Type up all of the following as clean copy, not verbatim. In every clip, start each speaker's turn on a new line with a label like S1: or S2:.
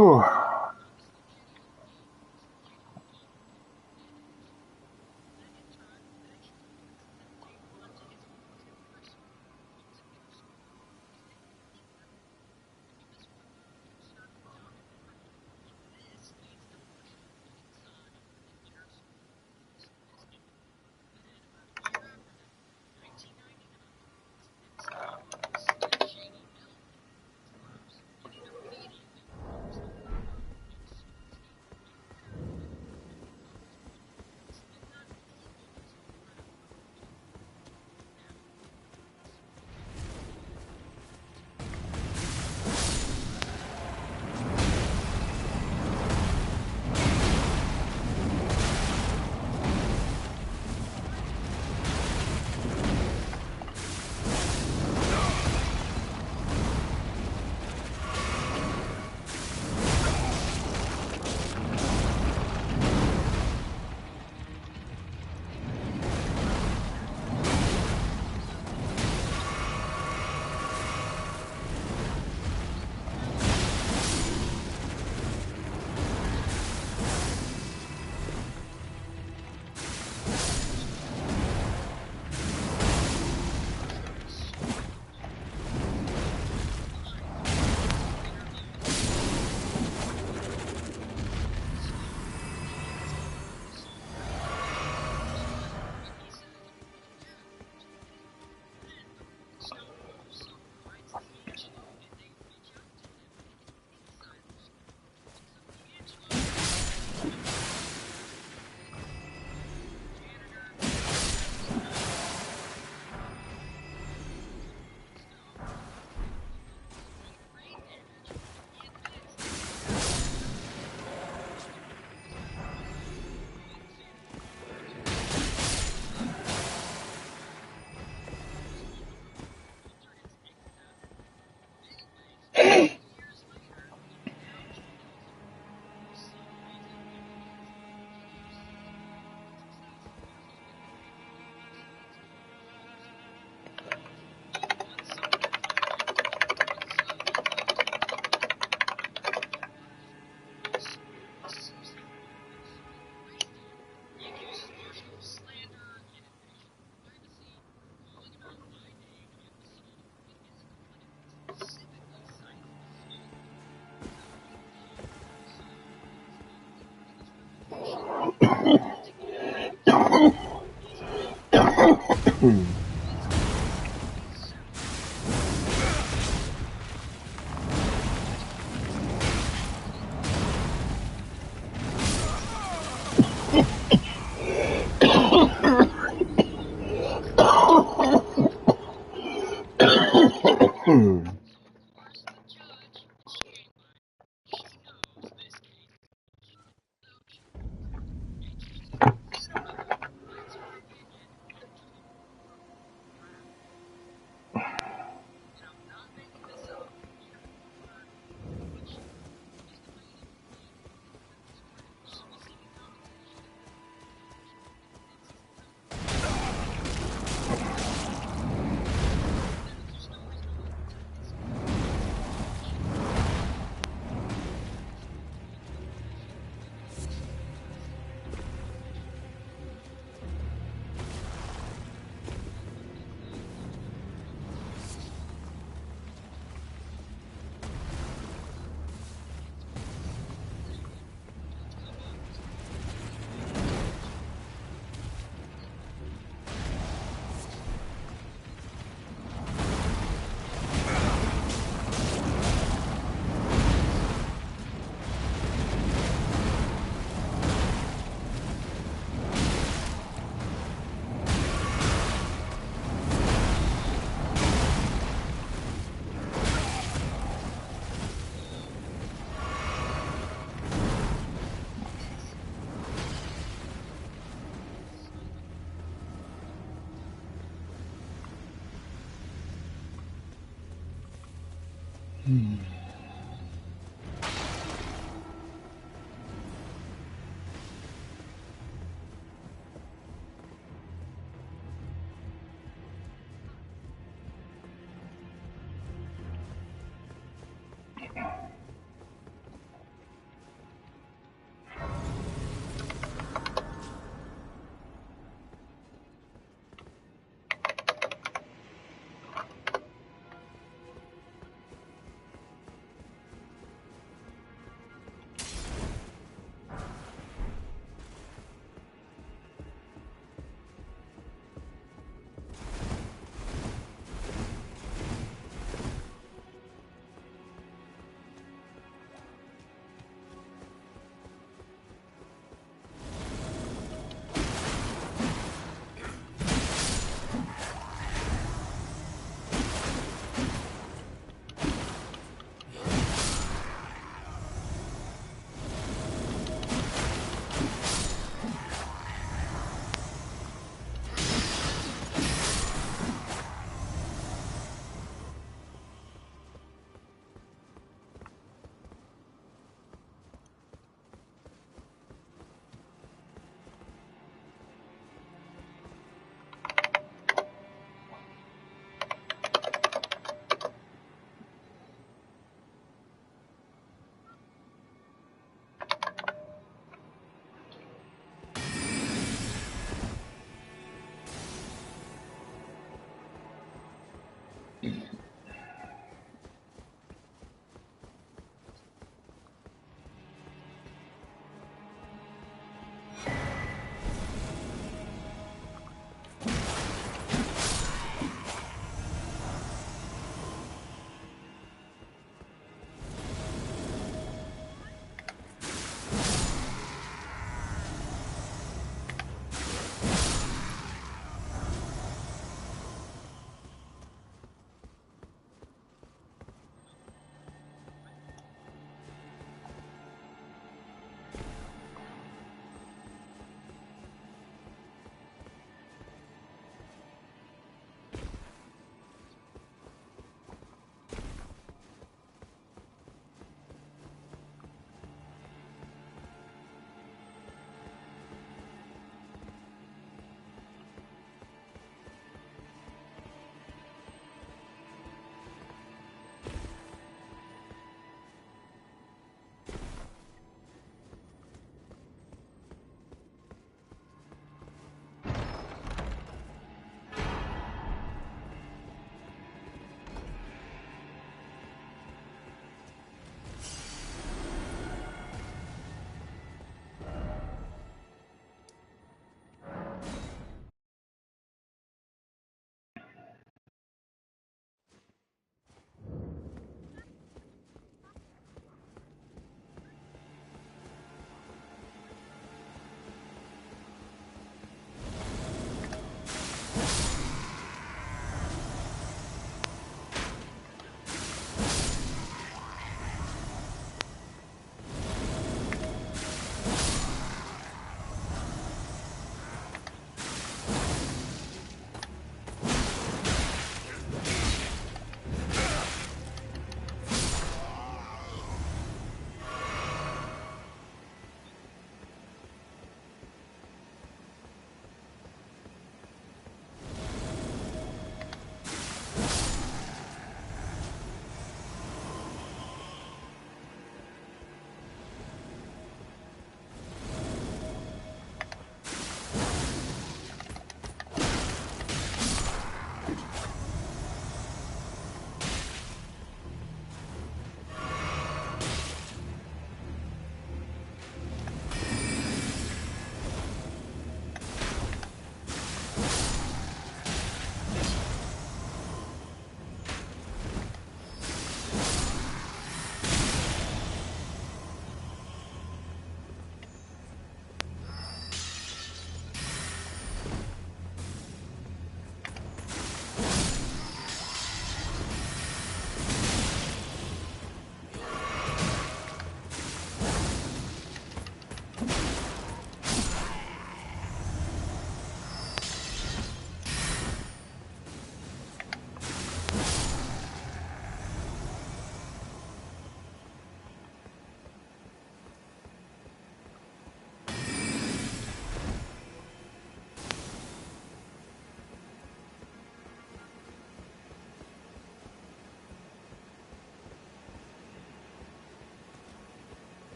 S1: Whew.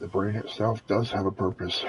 S1: The brain itself does have a purpose.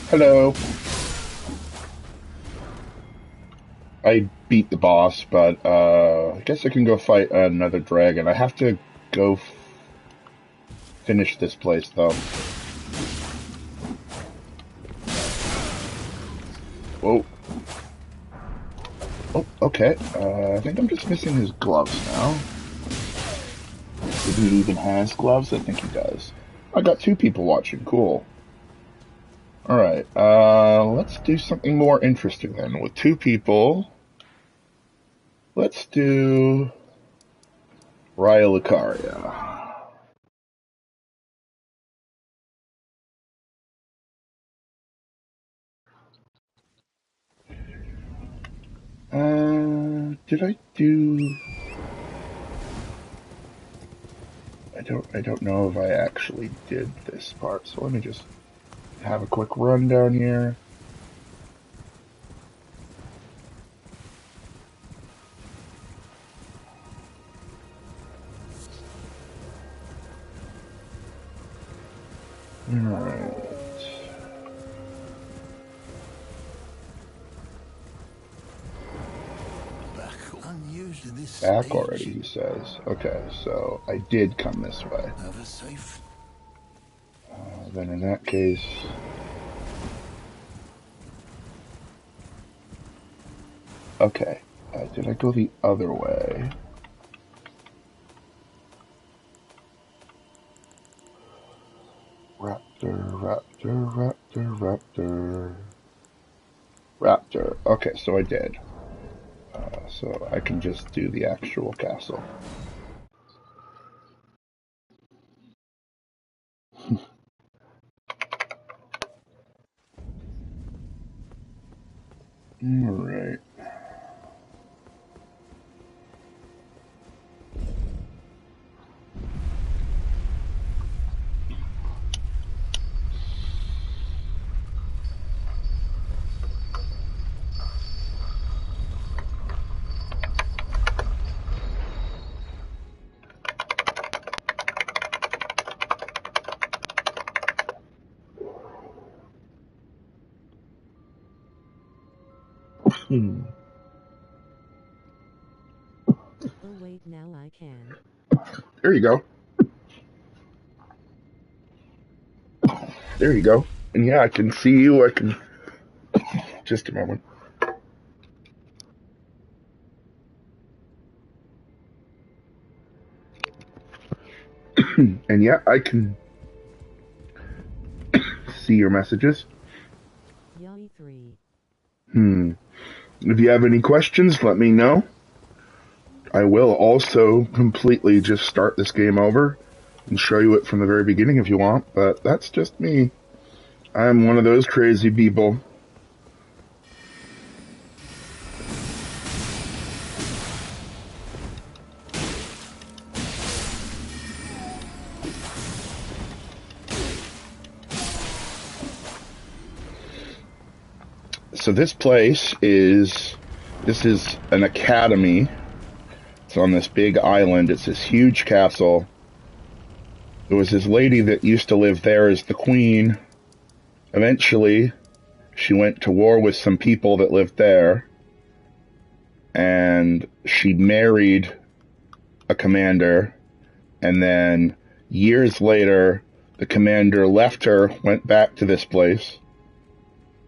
S1: Hello. I beat the boss, but I guess I can go fight another dragon. I have to go finish this place, though. Whoa. Oh, okay. I think I'm just missing his gloves now. If he even has gloves, I think he does. I got 2 people watching. Cool. Alright, let's do something more interesting then. With 2 people, let's do Raya Lucaria. Did I do... I don't know if I actually did this part, so let me just have a quick run down here. Alright. Back already, he says. Okay, so I did come this way. Then in that case... Okay, did I go the other way? Raptor. Okay, so I did. So I can just do the actual castle. Alright.
S2: Oh wait, now I can.
S1: There you go. There you go. And yeah, I can see you. I can... Just a moment. And yeah, I can see your messages.
S2: Yai 3.
S1: If you have any questions, let me know. I will also completely just start this game over and show you it from the very beginning if you want, but that's just me. I'm one of those crazy people. So this is an academy. It's on this big island. It's this huge castle. There was this lady that used to live there as the queen. Eventually, she went to war with some people that lived there, and she married a commander, and then years later, the commander left her, went back to this place,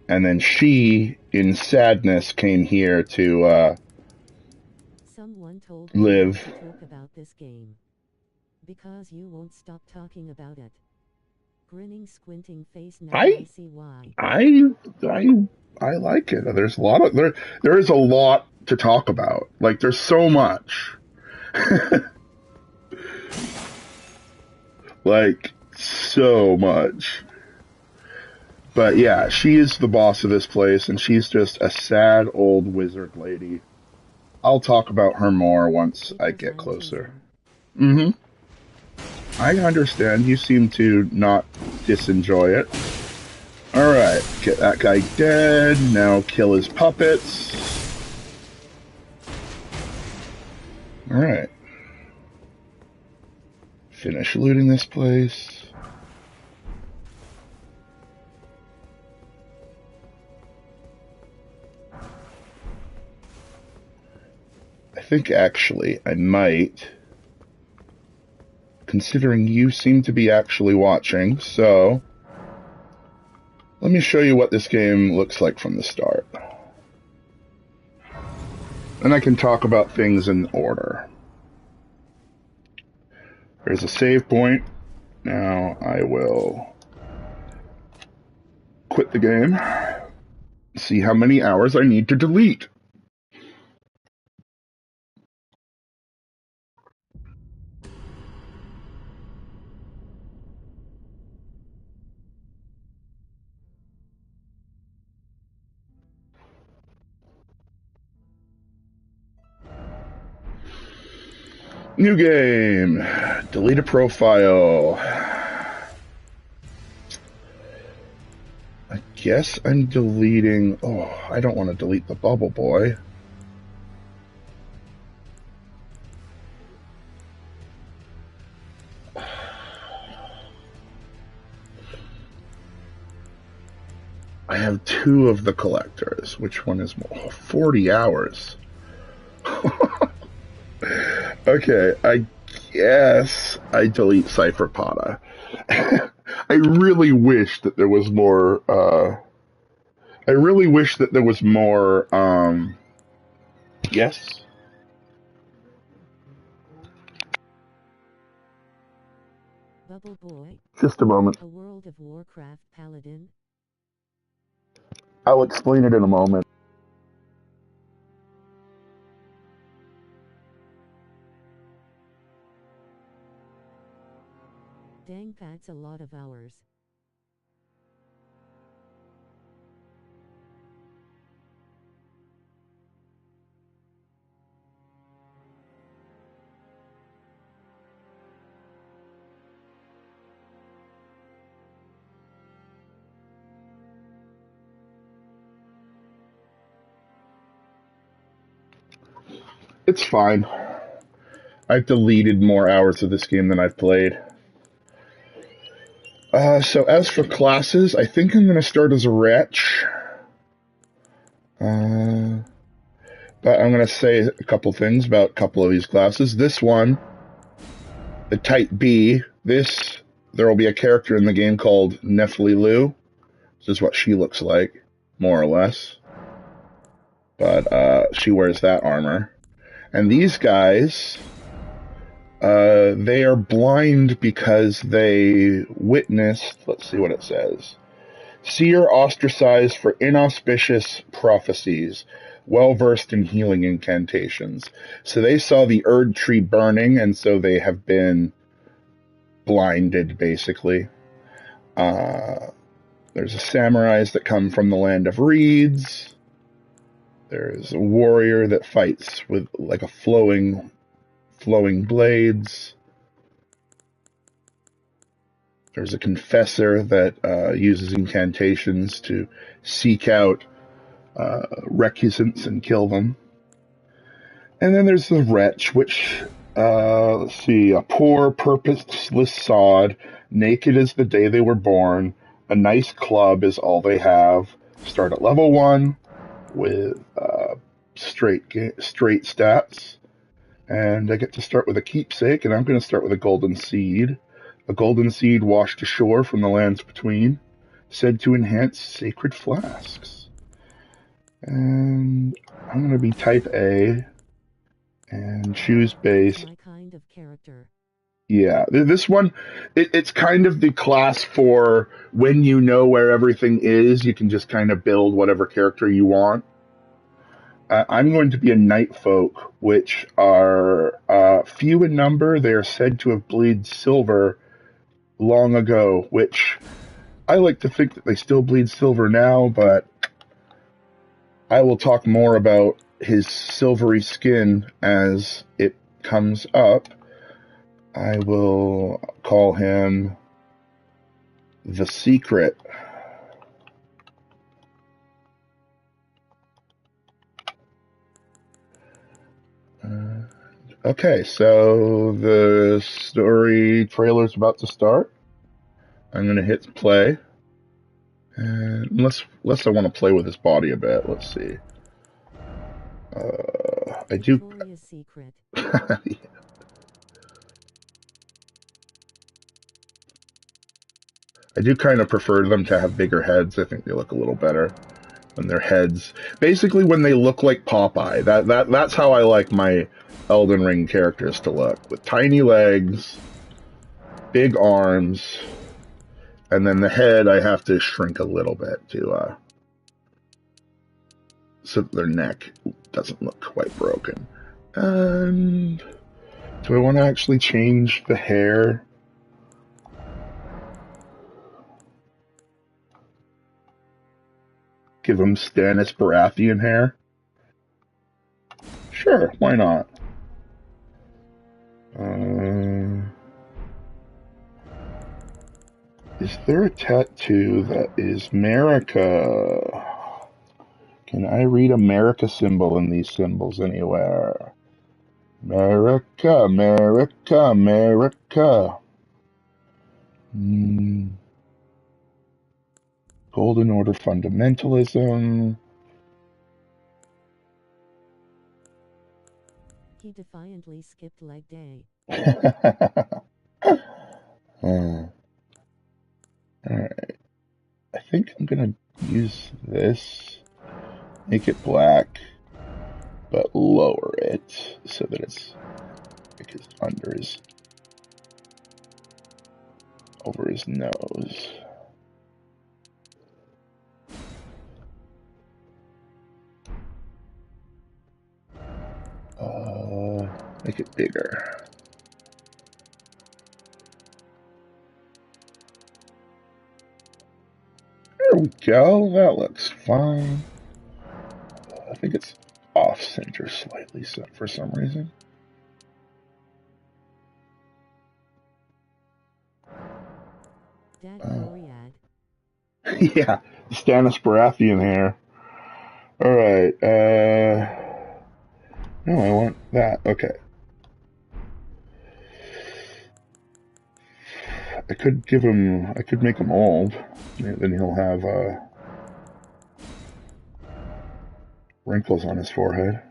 S1: and then she, in sadness, came here to
S2: Someone told
S1: live.
S2: me not to talk about this game. Because you won't stop talking about it. Grinning, squinting face, now I see why.
S1: I like it. There's a lot of there is a lot to talk about. Like there's so much. Like so much. But yeah, she is the boss of this place and she's just a sad old wizard lady. I'll talk about her more once I get closer. Mm-hmm. I understand. You seem to not disenjoy it. Alright, get that guy dead. Now kill his puppets. Alright. Finish looting this place. think actually I might, considering you seem to be actually watching, so let me show you what this game looks like from the start. And I can talk about things in order. There's a save point. Now I will quit the game, see how many hours I need to delete. New game. Delete a profile. I guess I'm deleting... Oh, I don't want to delete the Bubble Boy. I have 2 of the collectors. Which one is more? 40 hours. Okay, I guess I delete Cypherpata. I really wish that there was more, I really wish that there was more, yes?
S2: Bubble Boy,
S1: Just a moment.
S2: a World of Warcraft paladin.
S1: I'll explain it in a moment.
S2: Dang, that's a lot of hours.
S1: It's fine. I've deleted more hours of this game than I've played. So as for classes, I think I'm going to start as a wretch. But I'm going to say a couple things about a couple of these classes. This one, the Type B, there will be a character in the game called Nephili Lu. This is what she looks like, more or less. But she wears that armor. And these guys, they are blind because they witnessed, let's see what it says. Seer ostracized for inauspicious prophecies, well versed in healing incantations. So they saw the Erd tree burning, and so they have been blinded, basically. There's a samurais that come from the land of reeds. There's a warrior that fights with like a flowing blades. There's a confessor that uses incantations to seek out recusants and kill them. And then there's the wretch, which, let's see, a poor, purposeless sod, naked as the day they were born. A nice club is all they have. Start at level 1 with straight stats. And I get to start with a keepsake, and I'm going to start with a golden seed. A golden seed washed ashore from the lands between, said to enhance sacred flasks. And I'm going to be type A and choose base.
S2: That's my kind of character.
S1: Yeah, this one, it's kind of the class for when you know where everything is, you can just kind of build whatever character you want. I'm going to be a Night Folk, which are few in number. They are said to have bleed silver long ago, which I like to think that they still bleed silver now, but I will talk more about his silvery skin as it comes up. I will call him The Secret. Okay, so the story trailer's about to start. I'm going to hit play. And unless I want to play with his body a bit, let's see. I do.
S2: Victoria's Secret.
S1: I do kind of prefer them to have bigger heads. I think they look a little better when their heads. Basically, when they look like Popeye. That's how I like my Elden Ring characters to look, with tiny legs, big arms, and then the head I have to shrink a little bit to so that their neck doesn't look quite broken. And do I want to actually change the hair? Give him Stannis Baratheon hair? Sure, why not? Is there a tattoo that is America? Can I read America symbol in these symbols anywhere? America, America, America. Golden Order fundamentalism.
S2: He defiantly skipped leg day.
S1: Alright. I think I'm gonna use this. Make it black, but lower it so that it's like under his, over his nose. Make it bigger. There we go. That looks fine. I think it's off center slightly for some reason.
S2: Dad Coriad.
S1: Yeah, Stannis Baratheon hair. Alright, no, I want that. Okay. I could make him old. Then he'll have, wrinkles on his forehead.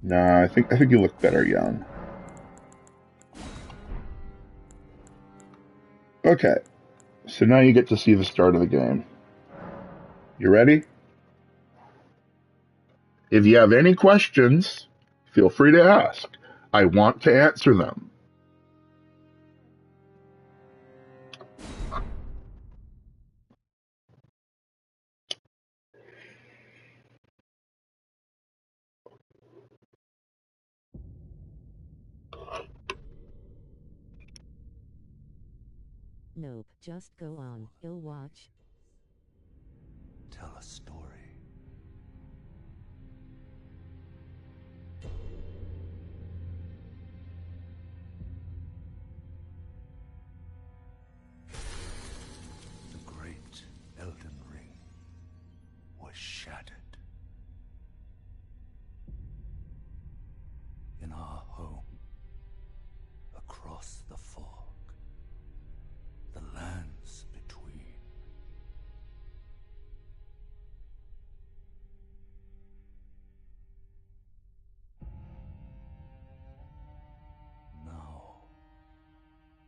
S1: Nah, I think you look better young. Okay, so now you get to see the start of the game. You ready? If you have any questions, feel free to ask. I want to answer them.
S2: Nope, just go on. He'll watch.
S3: Tell a story. The great Elden Ring was shattered. In our home, across the fog, the lands between. Now,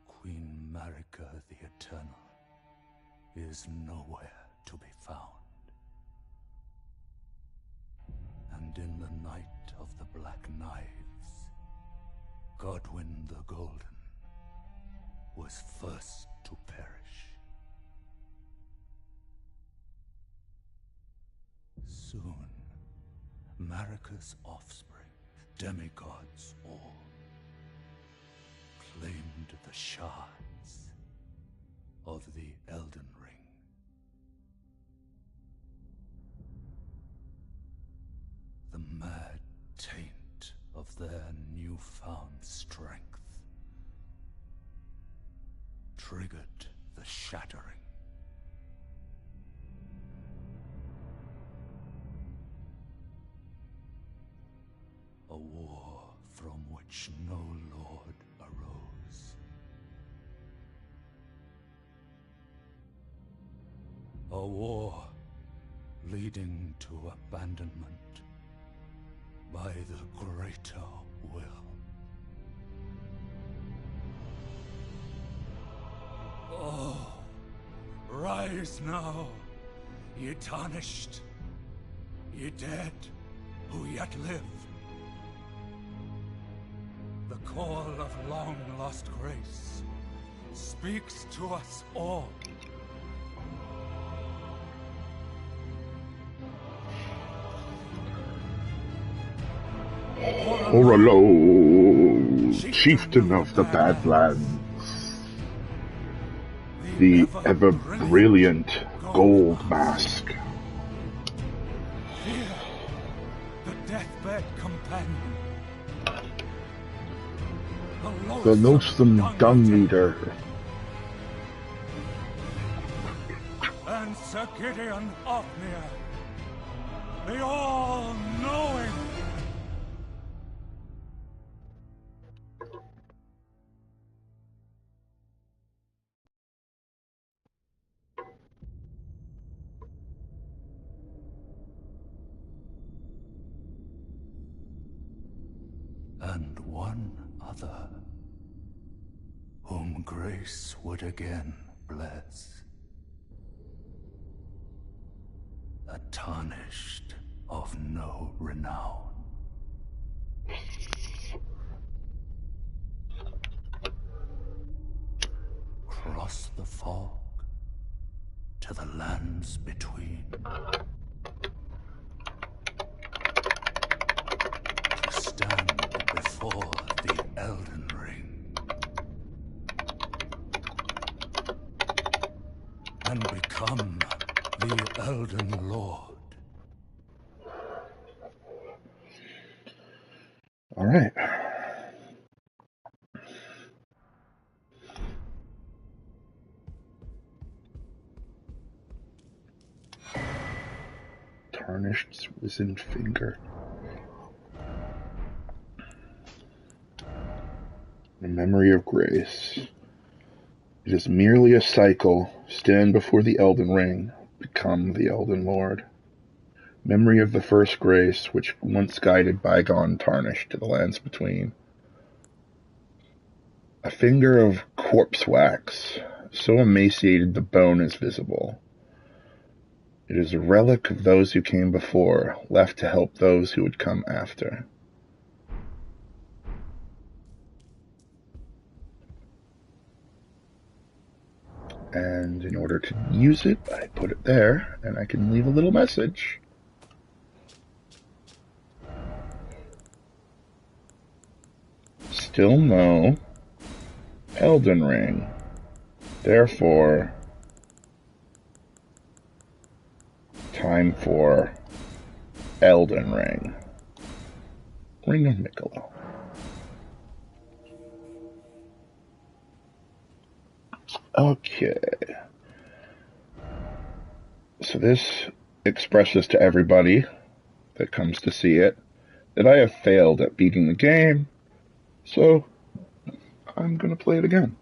S3: Queen Marika the Eternal is nowhere to be found. And in the night of the Black Knives, Godwyn the Golden was first to perish. Soon, Marika's offspring, demigods all, claimed the shards of the Elden Ring. The mad taint of their newfound strength triggered the shattering. A war from which no lord arose. A war leading to abandonment by the greater will. Oh, rise now, ye tarnished, ye dead who yet live. The call of long-lost grace speaks to us all.
S1: Orlo, chieftain of the Badlands, the ever-brilliant gold mask.
S3: Fear, the deathbed companion.
S1: The loathsome dung eater.
S3: And Sir Gideon Ofnir, the all-knowing. And one other, whom grace would again bless. A tarnished of no renown. Cross the fog to the lands between. To stand before the Elden Ring. And become the Elden Lord.
S1: All right. Tarnished wizened finger. The memory of grace. It is merely a cycle. Stand before the Elden Ring. Become the Elden Lord. Memory of the first grace, which once guided bygone tarnished to the lands between. A finger of corpse wax, so emaciated the bone is visible. It is a relic of those who came before, left to help those who would come after. And in order to use it, I put it there, and I can leave a little message. Still no Elden Ring. Therefore, time for Elden Ring. Ring of Miquella. Okay. So this expresses to everybody that comes to see it that I have failed at beating the game, so I'm going to play it again.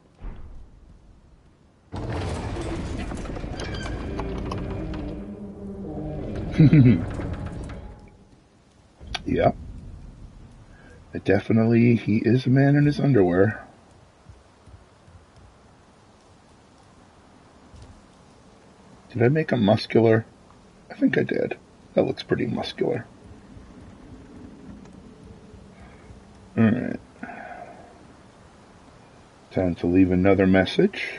S1: Yeah. Definitely, he is a man in his underwear. Did I make him muscular? I think I did. That looks pretty muscular. Alright. Time to leave another message,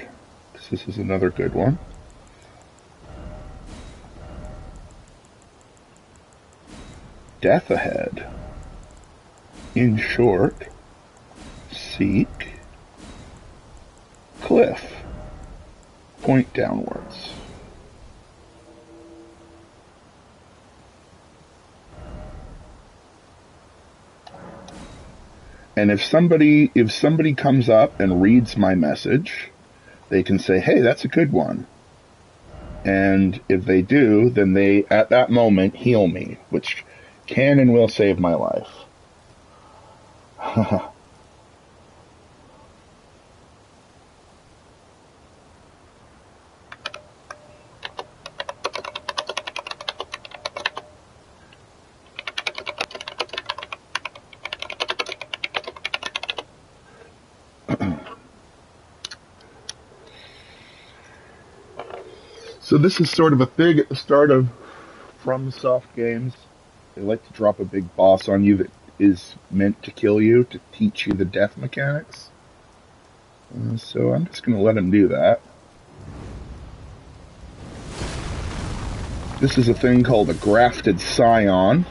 S1: because this is another good one. Death ahead. In short, seek cliff. Point downwards. And if somebody comes up and reads my message, they can say, hey, that's a good one. And if they do, then they, at that moment, heal me, which can and will save my life. So this is sort of a thing at the start of FromSoft games. They like to drop a big boss on you that is meant to kill you, to teach you the death mechanics. So I'm just going to let him do that. This is a thing called a grafted scion,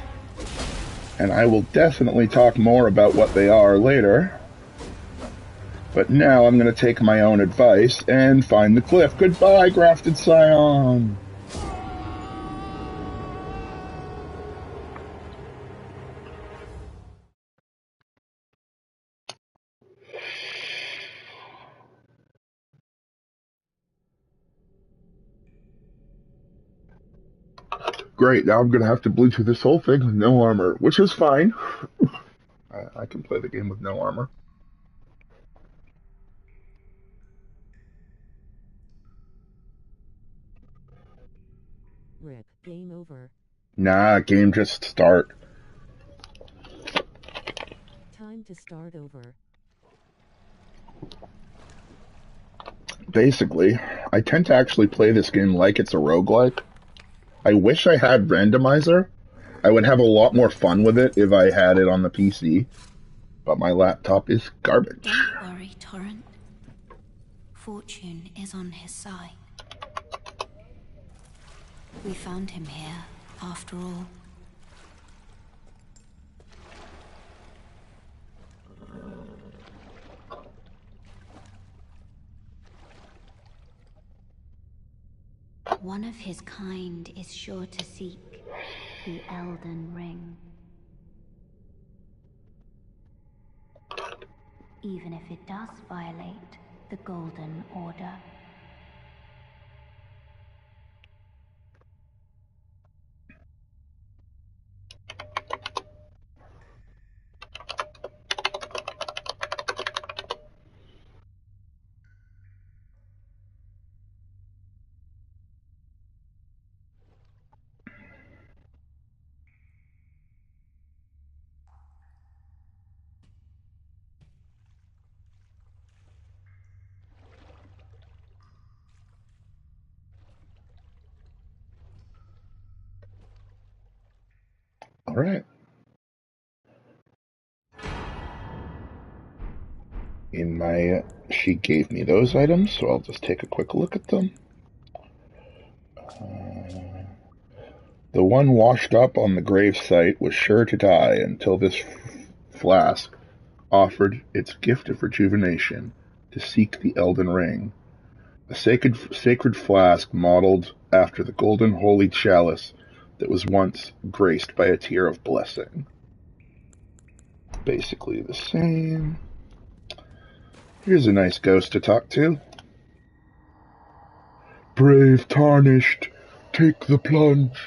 S1: and I will definitely talk more about what they are later. But now I'm going to take my own advice and find the cliff. Goodbye, grafted scion! Great, now I'm going to have to bleed through this whole thing with no armor, which is fine. I can play the game with no armor.
S2: Rip, game over.
S1: Nah, game just start.
S2: Time to start over.
S1: Basically, I tend to actually play this game like it's a roguelike. I wish I had randomizer. I would have a lot more fun with it if I had it on the PC. But my laptop is garbage.
S4: Don't worry, Torrent. Fortune is on his side. We found him here, after all. One of his kind is sure to seek the Elden Ring. Even if it does violate the Golden Order.
S1: Alright. She gave me those items, so I'll just take a quick look at them. The one washed up on the grave site was sure to die until this flask offered its gift of rejuvenation to seek the Elden Ring. A sacred flask modeled after the golden holy chalice that was once graced by a tear of blessing. Basically the same. Here's a nice ghost to talk to. Brave Tarnished, take the plunge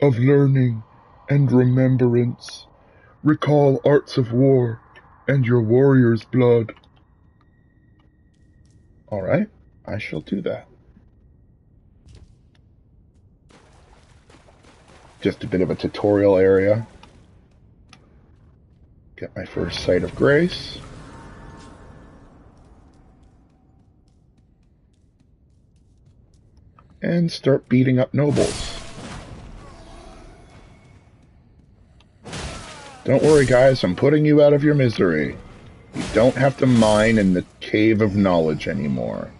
S1: of learning and remembrance. Recall arts of war and your warrior's blood. Alright, I shall do that. Just a bit of a tutorial area. Get my first sight of grace. And start beating up nobles. Don't worry, guys, I'm putting you out of your misery. You don't have to mine in the cave of knowledge anymore.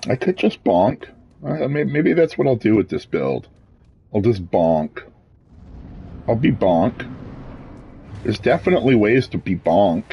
S1: I could just bonk. Maybe that's what I'll do with this build. I'll just bonk. I'll be bonk. There's definitely ways to be bonk.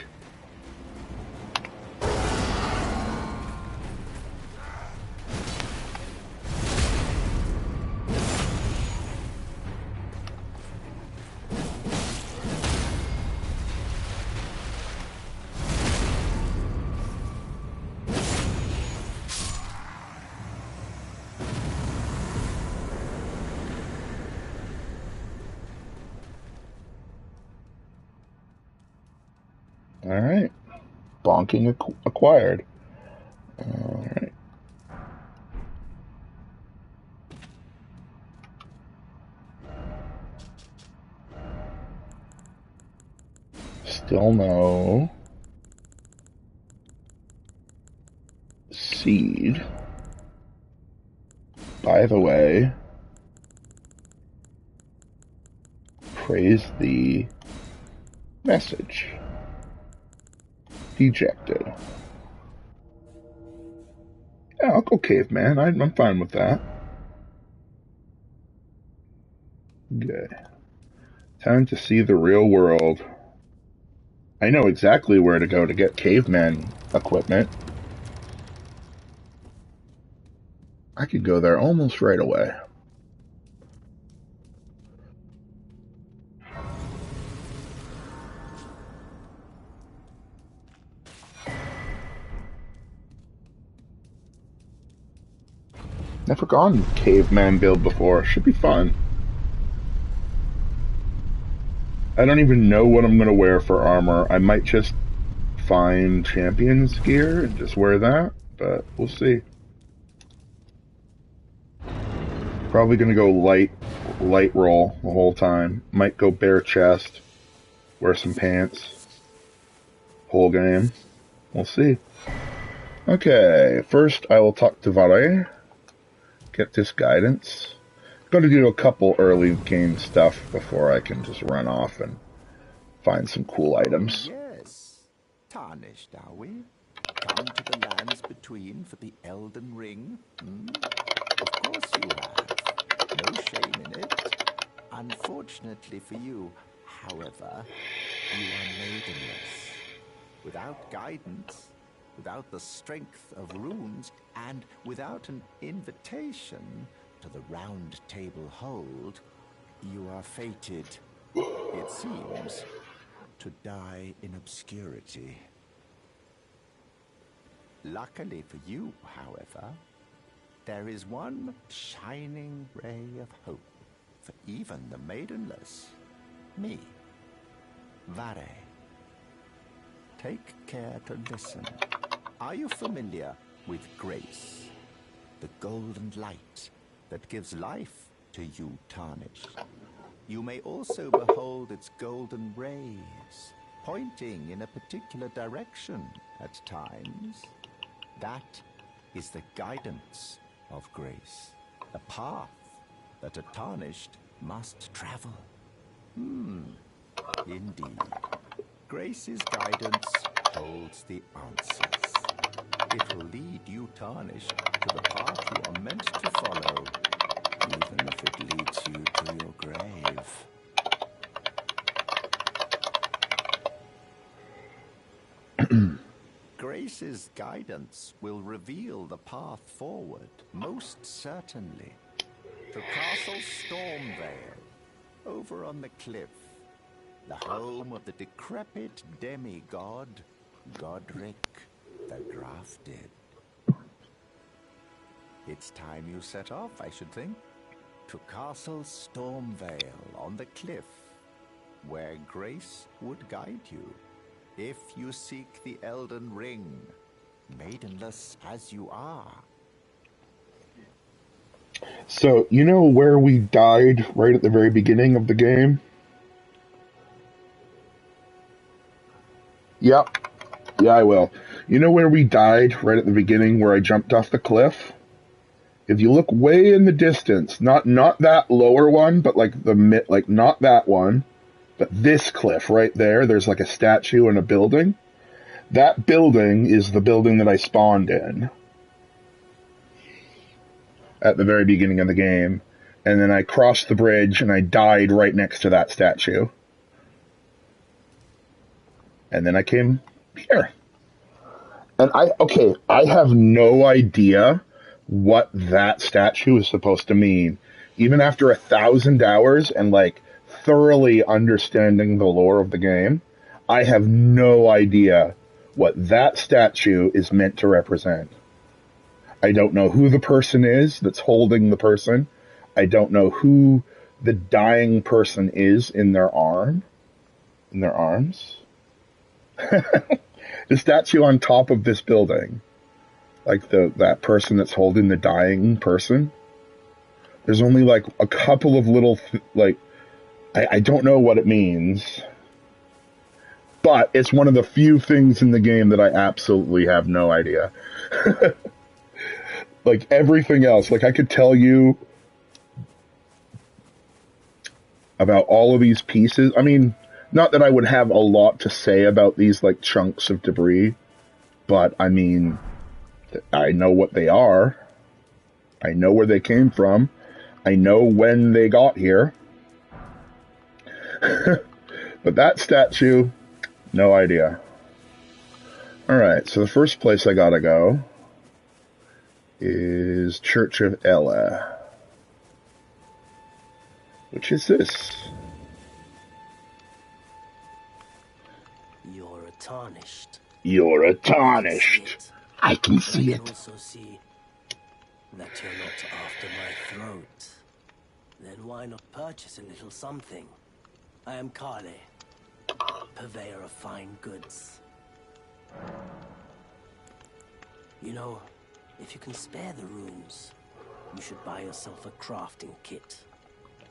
S1: Alright. Bonking acquired. Alright. Still no seed. By the way, praise the message. Dejected. Yeah, I'll go caveman. I'm fine with that. Okay. Time to see the real world. I know exactly where to go to get caveman equipment. I could go there almost right away. Never gone caveman build before. Should be fun. I don't even know what I'm going to wear for armor. I might just find champion's gear and just wear that, but we'll see. Probably going to go light roll the whole time. Might go bare chest, wear some pants. Whole game. We'll see. Okay, first I will talk to Vare. Get this guidance. Got to do a couple early game stuff before I can just run off and find some cool items.
S5: Yes. Tarnished, are we? Come to the lands between for the Elden Ring? Of course you have. No shame in it. Unfortunately for you, however, you are maidenless. Without guidance, without the strength of runes, and without an invitation to the Round Table Hold, you are fated, it seems, to die in obscurity. Luckily for you, however, there is one shining ray of hope for even the maidenless. Me, Vare. Take care to listen. Are you familiar with grace? The golden light that gives life to you, Tarnished. You may also behold its golden rays, pointing in a particular direction at times. That is the guidance of grace, a path that a Tarnished must travel. Indeed. Grace's guidance holds the answers. It will lead you, Tarnished, to the path you are meant to follow, even if it leads you to your grave. Grace's guidance will reveal the path forward, most certainly. To Castle Stormvale, over on the cliff, the home of the decrepit demigod, Godric the Grafted. It's time you set off, I should think, to Castle Stormvale on the cliff, where Grace would guide you, if you seek the Elden Ring, maidenless as you are.
S1: So, you know where we died right at the very beginning of the game? Yep. Yeah, I will. You know where we died right at the beginning where I jumped off the cliff? If you look way in the distance, not that lower one, but like not that one, But this cliff right there, there's like a statue and a building. That building is the building that I spawned in at the very beginning of the game. And then I crossed the bridge and I died right next to that statue. And then I came here. And I have no idea what that statue is supposed to mean. Even after 1,000 hours and like thoroughly understanding the lore of the game, I have no idea what that statue is meant to represent. I don't know who the person is that's holding the person. I don't know who the dying person is in their arms. The statue on top of this building, like that person that's holding the dying person. There's only like a couple of little I don't know what it means, but it's one of the few things in the game that I absolutely have no idea. Like everything else, like I could tell you about all of these pieces. I mean, not that I would have a lot to say about these like chunks of debris, but I mean, I know what they are. I know where they came from. I know when they got here. But that statue, no idea. Alright, so the first place I gotta go is Church of Ella. Which is this?
S6: You're a tarnished.
S1: You're a tarnished. I can see
S6: I
S1: it.
S6: can also see that you're not after my throat. Then why not purchase a little something? I am Kale, purveyor of fine goods. You know, if you can spare the rooms, you should buy yourself a crafting kit.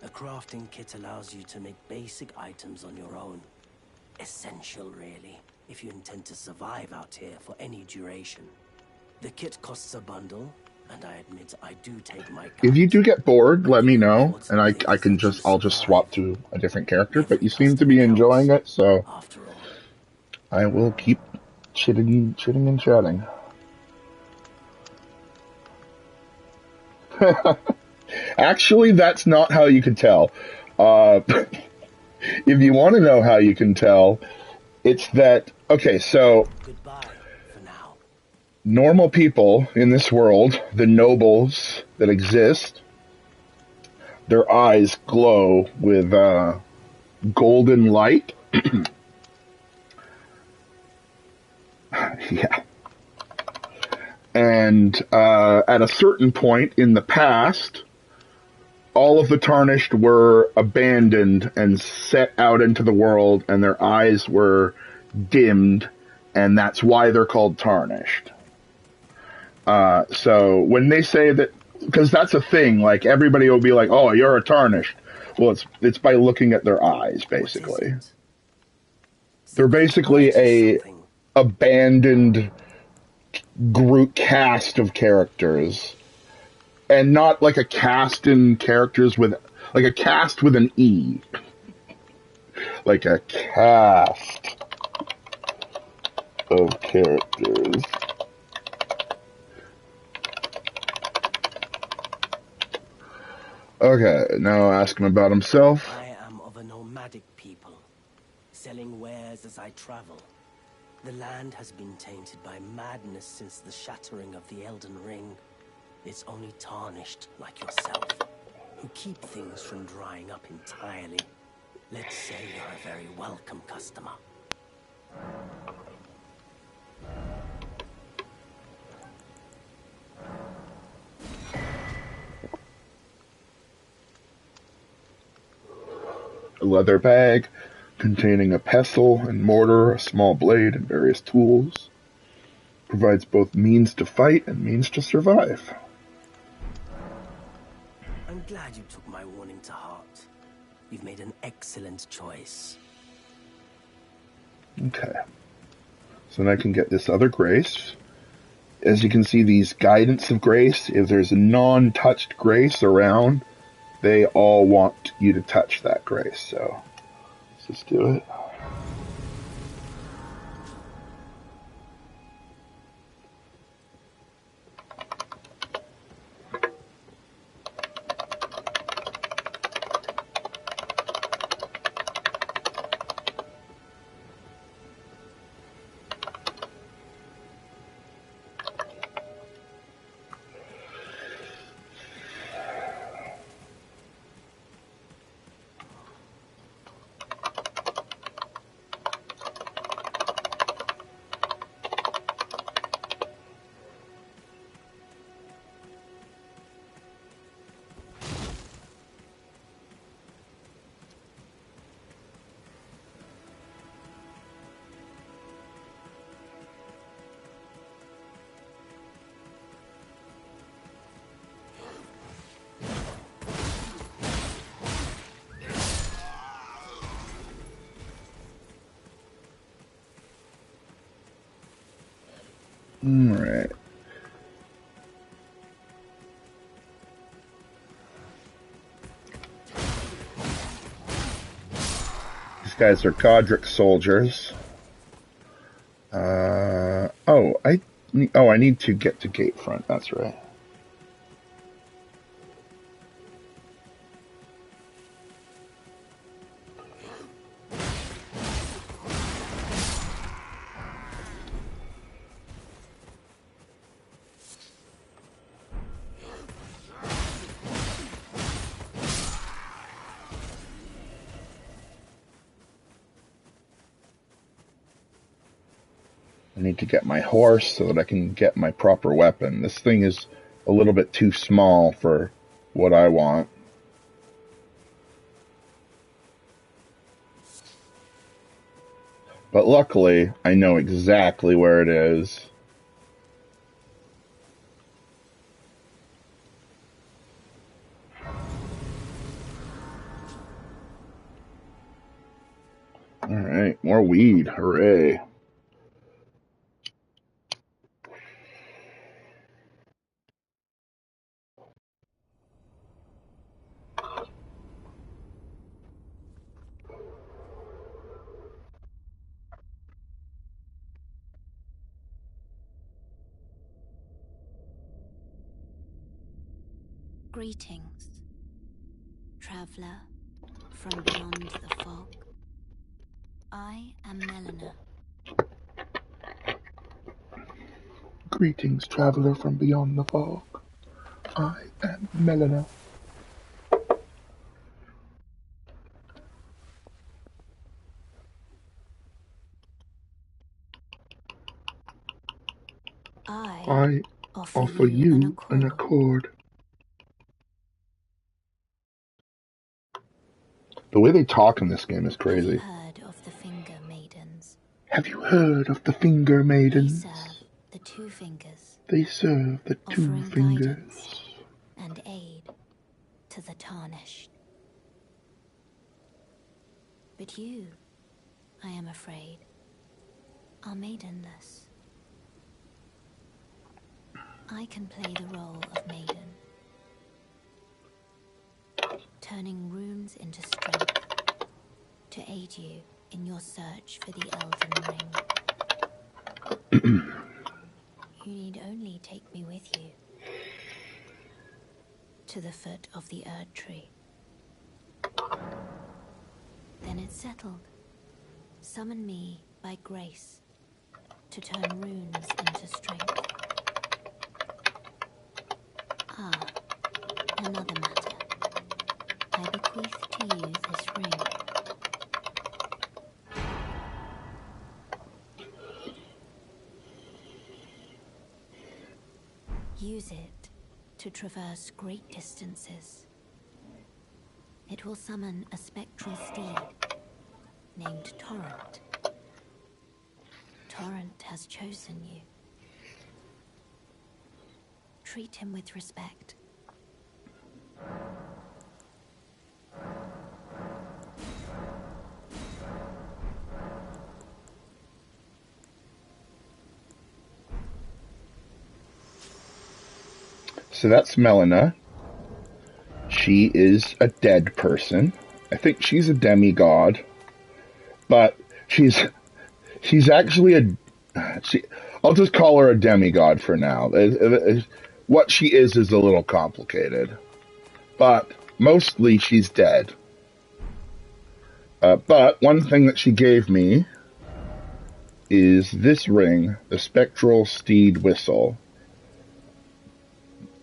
S6: A crafting kit allows you to make basic items on your own. Essential, really, if you intend to survive out here for any duration. The kit costs a bundle, and I admit I do take my cut.
S1: If you do get bored, let me know, and I'll just swap to a different character, but you seem to be enjoying it, so
S6: After all,
S1: I will keep chitting and chatting. Actually, that's not how you can tell. If you want to know how you can tell, it's that, okay, so
S6: goodbye for now.
S1: normal people in this world, the nobles that exist, their eyes glow with golden light. Yeah. And at a certain point in the past, all of the Tarnished were abandoned and set out into the world, and their eyes were dimmed, and that's why they're called Tarnished. So when they say that, because that's a thing, like everybody will be like, "Oh, you're a Tarnished." Well, it's by looking at their eyes, basically. They're basically a abandoned group cast of characters, and not like a cast in characters with like a cast with an E, like a cast of characters. Okay, now ask him about himself.
S6: I am of a nomadic people, selling wares as I travel. The land has been tainted by madness since the shattering of the Elden Ring. It's only Tarnished like yourself, who keep things from drying up entirely. Let's say you're a very welcome customer.
S1: A leather bag containing a pestle and mortar, a small blade, and various tools. Provides both means to fight and means to survive.
S6: I'm glad you took my warning to heart. You've made an excellent choice.
S1: Okay. So then I can get this other grace. As you can see, these guidance of grace, if there's a non-touched grace around, they all want you to touch that grace. So Let's just do it. Alright. These guys are Godric soldiers. I need to get to gate front, that's right. I need to get my horse so that I can get my proper weapon. This thing is a little bit too small for what I want. But luckily, I know exactly where it is. Alright, more weed. Hooray.
S4: Greetings, traveler from beyond the fog. I am Melina.
S1: Greetings, traveler from beyond the fog. I am Melina. I offer you an accord. The way they talk in this game is crazy.
S4: Have you heard of the Finger Maidens?
S1: Have you heard of the Finger Maidens?
S4: They serve the Two Fingers.
S1: They serve the Two Fingers.
S4: And aid to the tarnished. But you, I am afraid, are maidenless. I can play the role of maiden, turning runes into strength to aid you in your search for the Elden Ring. You need only take me with you to the foot of the Erd Tree. Then it's settled. Summon me by grace to turn runes into strength. Ah, another matter. I bequeath to you this ring. Use it to traverse great distances. It will summon a spectral steed named Torrent. Torrent has chosen you. Treat him with respect.
S1: So that's Melina. She is a dead person. I think she's a demigod. but she's actually I'll just call her a demigod for now. What she is a little complicated, but mostly she's dead. But one thing that she gave me is this ring, the Spectral Steed Whistle.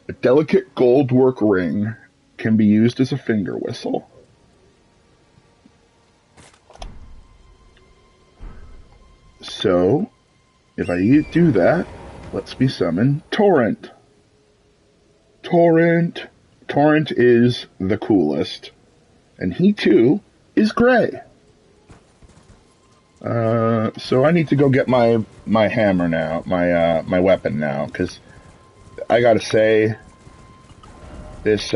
S1: A delicate goldwork ring can be used as a finger whistle. So, if I do that, lets me summon Torrent. Torrent is the coolest, and he too is gray. So I need to go get my hammer now, my weapon now, because I gotta say, this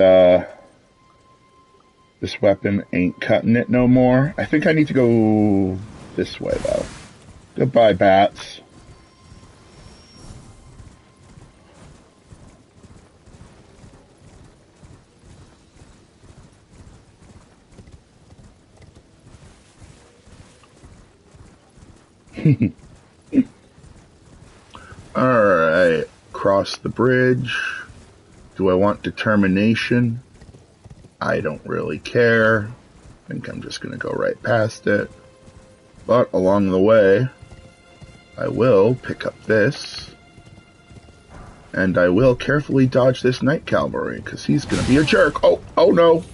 S1: weapon ain't cutting it no more. I think I need to go this way though. Goodbye, bats. Alright, cross the bridge. Do I want determination? I don't really care. I think I'm just going to go right past it. But along the way, I will pick up this. And I will carefully dodge this Knight Cavalry, because he's going to be a jerk. Oh no!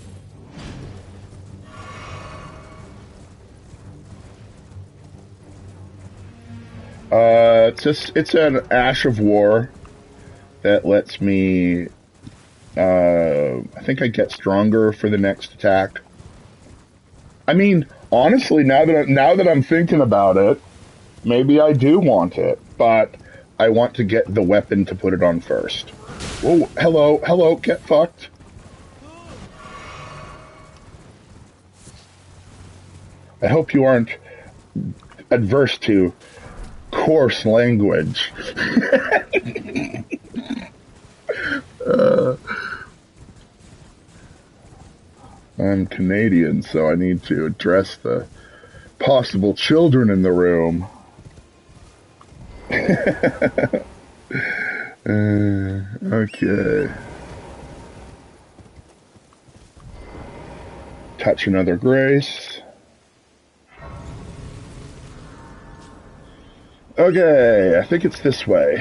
S1: It's an Ash of War that lets me, I think I get stronger for the next attack. I mean, honestly, now that I'm thinking about it, maybe I do want it, but I want to get the weapon to put it on first. Whoa, hello, get fucked. I hope you aren't adverse to coarse language. I'm Canadian, so I need to address the possible children in the room. Okay. Touch another grace. Okay, I think it's this way.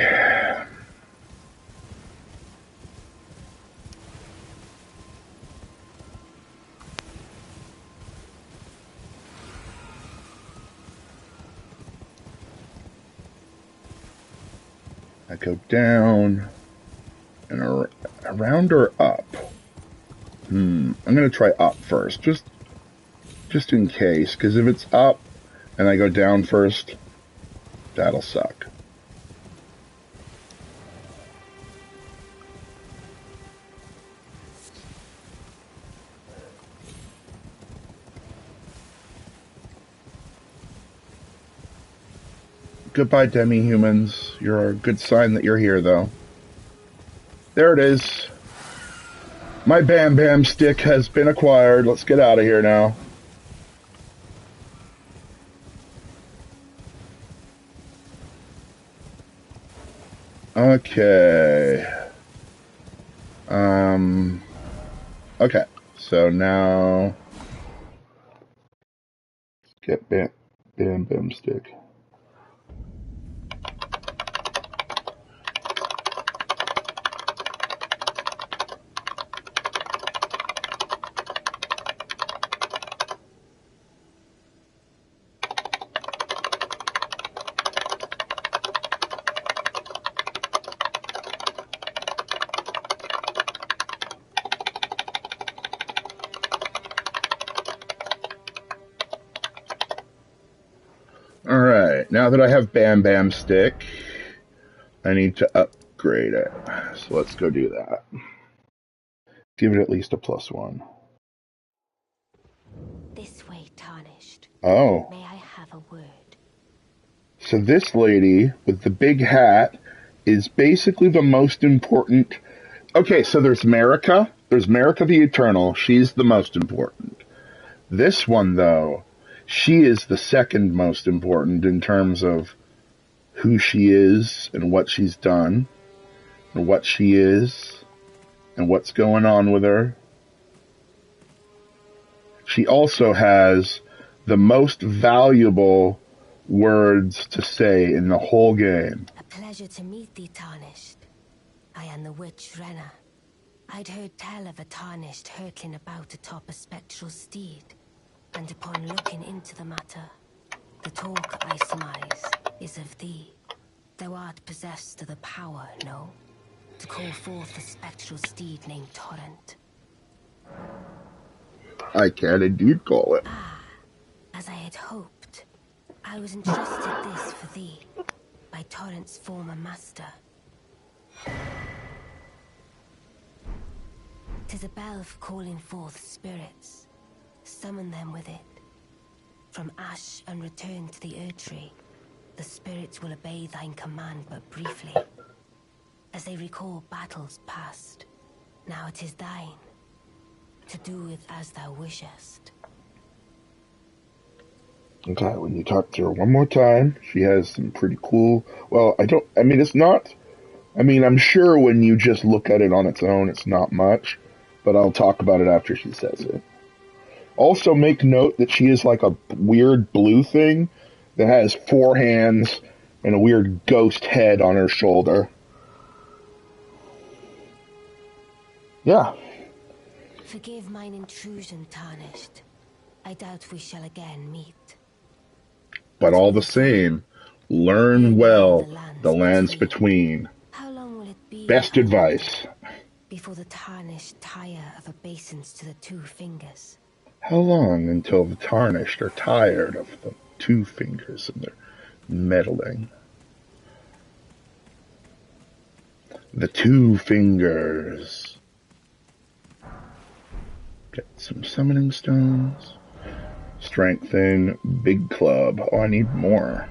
S1: I go down and around or up. I'm gonna try up first, just in case, because if it's up and I go down first, that'll suck. Goodbye, demi-humans. You're a good sign that you're here, though. There it is. My Bam Bam stick has been acquired. Let's get out of here now. Okay. Okay. So now, let's get Bam Bam stick. Alright, now that I have Bam Bam Stick, I need to upgrade it. So let's go do that. Give it at least a +1.
S4: This way, Tarnished.
S1: Oh.
S4: May I have a word?
S1: So this lady with the big hat is basically the most important. Okay, so there's Marika. There's Marika the Eternal. She's the most important. This one, though, she is the second most important in terms of who she is and what she's done, and what she is, and what's going on with her. She also has the most valuable words to say in the whole game.
S4: A pleasure to meet thee, Tarnished. I am the witch Renna. I'd heard tell of a Tarnished hurtling about atop a spectral steed, and upon looking into the matter, the talk I surmise is of thee. Thou art possessed of the power, no? To call forth a spectral steed named Torrent.
S1: I can indeed call it.
S4: As I had hoped, I was entrusted this for thee by Torrent's former master. 'Tis a bell for calling forth spirits. Summon them with it. From ash and return to the Erdtree, the spirits will obey thine command but briefly, as they recall battles past. Now it is thine, to do with as thou wishest.
S1: Okay, when you talk to her one more time, she has some pretty cool... Well, I'm sure when you just look at it on its own, it's not much, but I'll talk about it after she says it. Also, make note that she is like a weird blue thing that has 4 hands and a weird ghost head on her shoulder. Yeah.
S4: Forgive mine intrusion, Tarnished. I doubt we shall again meet.
S1: But all the same, learn well the lands between.
S4: How long will it be?
S1: Best advice.
S4: Before the Tarnished tire of obeisance to the 2 fingers.
S1: How long until the Tarnished are tired of the 2 fingers and their meddling? The 2 fingers. Get some summoning stones. Strengthen, big club. Oh, I need more.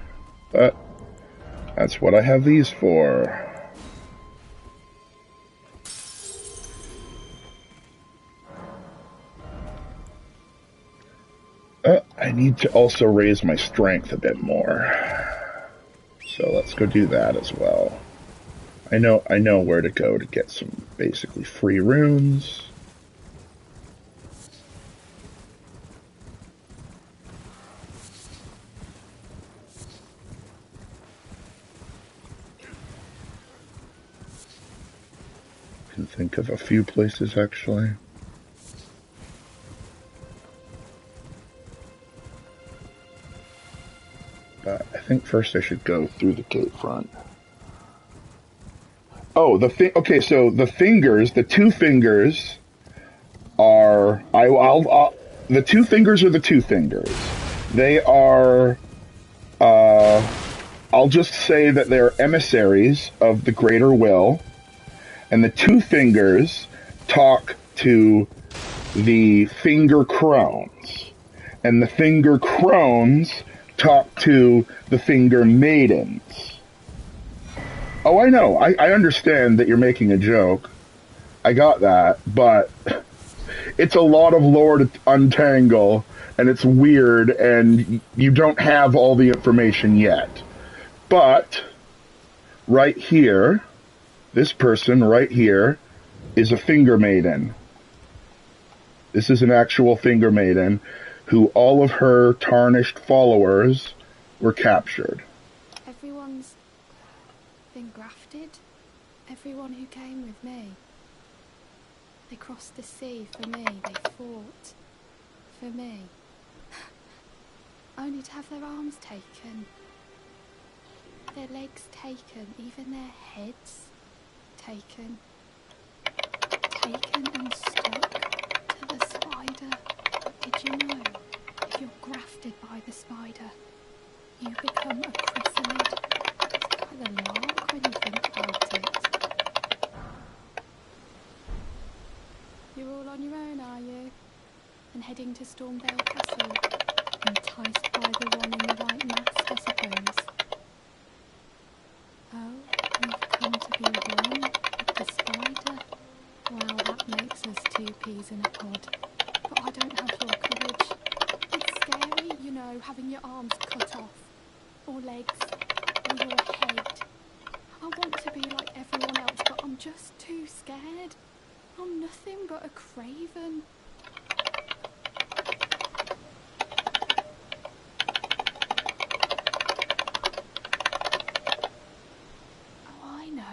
S1: But that's what I have these for. I need to also raise my strength a bit more. So let's go do that as well. I know where to go to get some basically free runes. I can think of a few places actually. But I think first I should go through the gate front. Oh, okay, so the fingers, the 2 fingers are... the 2 fingers are the 2 fingers. They are... I'll just say that they're emissaries of the Greater Will. And the 2 fingers talk to the finger crones. And the finger crones talk to the finger maidens. Oh, I know. I understand that you're making a joke. I got that. But it's a lot of lore to untangle. And it's weird. And you don't have all the information yet. But right here... This person right here is a finger maiden. This is an actual finger maiden who all of her tarnished followers were captured.
S7: Everyone's been grafted. Everyone who came with me. They crossed the sea for me. They fought for me. Only to have their arms taken. Their legs taken. Even their heads. Taken and stuck to the spider. Did you know, if you're grafted by the spider, you become a chrysalid? It's quite a lark when you think about it. You're all on your own, are you? And heading to Stormvale Castle, enticed by the one in the white mask, I suppose. Oh, you've come to be one with the spider? Well, that makes us 2 peas in a pod. But I don't have your courage. It's scary, you know. know, having your arms cut off, or legs, or your head. I want to be like everyone else, but I'm just too scared. I'm nothing but a craven. Oh, I know.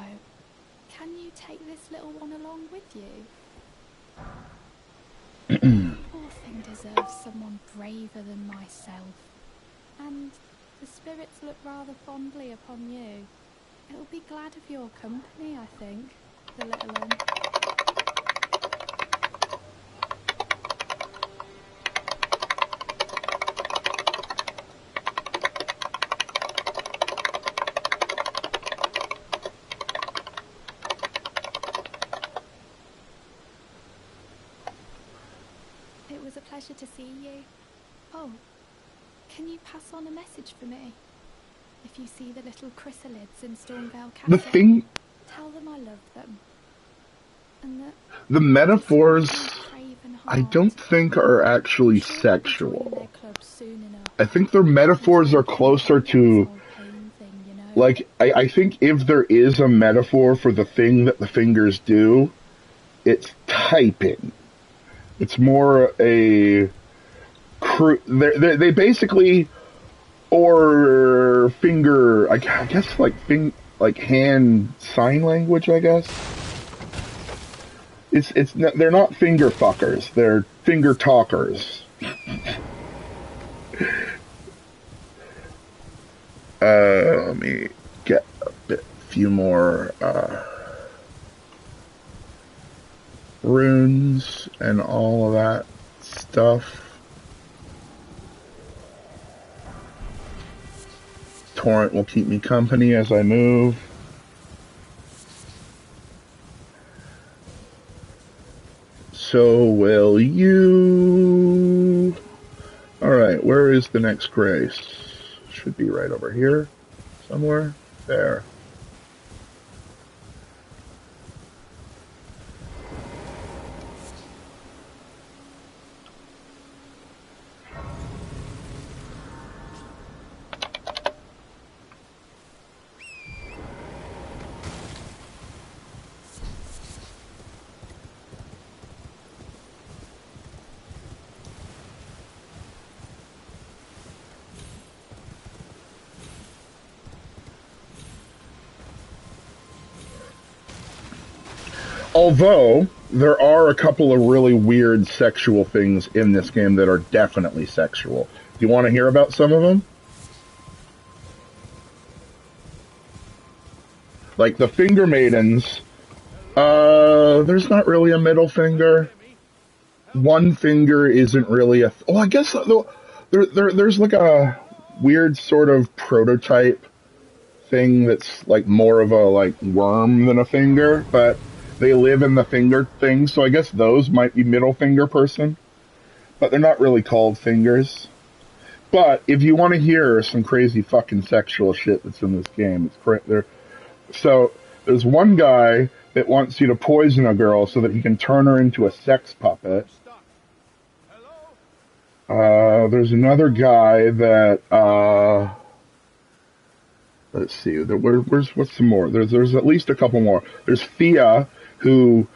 S7: Can you take this little one along with you? Poor thing deserves someone braver than myself. And the spirits look rather fondly upon you. It'll be glad of your company, I think, the little one. It was a pleasure to see you. Oh, can you pass on a message for me? If you see the little chrysalids in Stormvale Castle,
S1: The thing,
S7: tell them I love them. And that
S1: the metaphors,
S7: craven
S1: I
S7: heart.
S1: don't think are actually
S7: I'm sure I'll be joining
S1: sexual.
S7: their club soon enough.
S1: I think their metaphors are closer to,
S7: This whole pain thing, you know.
S1: like, I think if there is a metaphor for the thing that the fingers do, it's typing. It's more a they basically, or finger, I guess like hand sign language, I guess. They're not finger fuckers, they're finger talkers. Let me get few more runes and all of that stuff. Torrent will keep me company as I move. So will you. Alright, where is the next grace? Should be right over here somewhere. There. Although, there are a couple of really weird sexual things in this game that are definitely sexual. Do you want to hear about some of them? Like the finger maidens, there's not really a middle finger. One finger isn't really a... I guess there's like a weird sort of prototype thing that's like more of a like worm than a finger, but they live in the finger thing, so I guess those might be middle finger person, but they're not really called fingers. But if you want to hear some crazy fucking sexual shit that's in this game, so there's one guy that wants you to poison a girl so that he can turn her into a sex puppet. There's another guy that let's see. What's some more? There's at least a couple more. There's Thea, who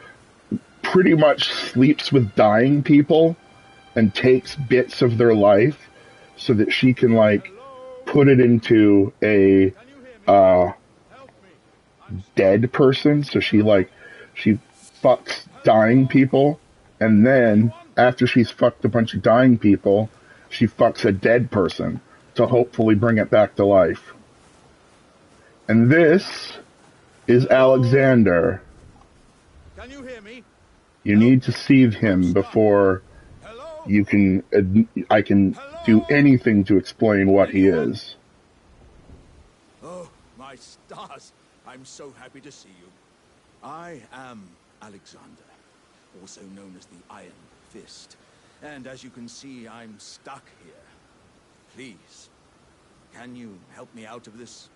S1: pretty much sleeps with dying people and takes bits of their life so that she can like put it into a dead person. So she fucks dying people, and then after she's fucked a bunch of dying people, she fucks a dead person to hopefully bring it back to life. And this is Alexander.
S8: Can you hear me?
S1: You need to see him before you can. I can do anything to explain what he is.
S8: Oh, my stars! I'm so happy to see you. I am Alexander, also known as the Iron Fist. And as you can see, I'm stuck here. Please, can you help me out of this?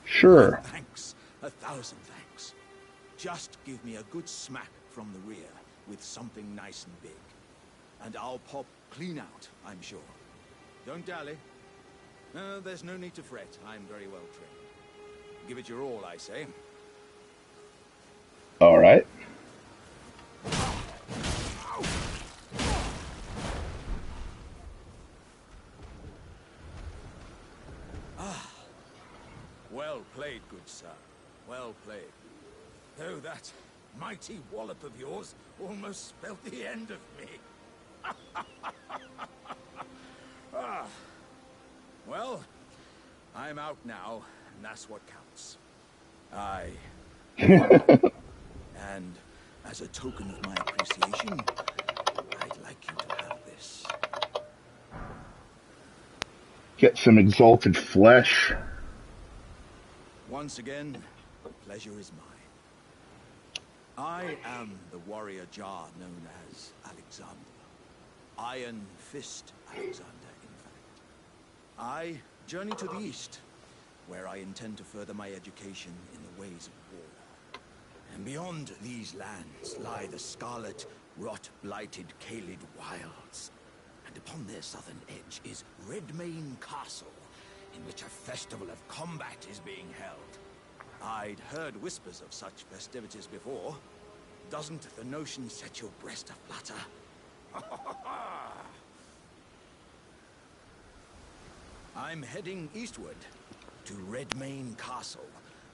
S1: Sure.
S8: Thanks. 1,000 thanks. Just give me a good smack from the rear with something nice and big, and I'll pop clean out, I'm sure. Don't dally. No, there's no need to fret. I'm very well trained. Give it your all, I say.
S1: All right.
S8: Well played, good sir. Well played. Though that mighty wallop of yours almost spelled the end of me. Well, I'm out now, and that's what counts. And as a token of my appreciation, I'd like you to have this.
S1: Get some exalted flesh.
S8: Once again, pleasure is mine. I am the warrior Jar known as Alexander. Iron Fist Alexander, in fact. I journey to the east, where I intend to further my education in the ways of war. And beyond these lands lie the scarlet, rot-blighted Caelid wilds. And upon their southern edge is Redmane Castle, in which a festival of combat is being held. I'd heard whispers of such festivities before. Doesn't the notion set your breast aflutter? I'm heading eastward to Redmane Castle,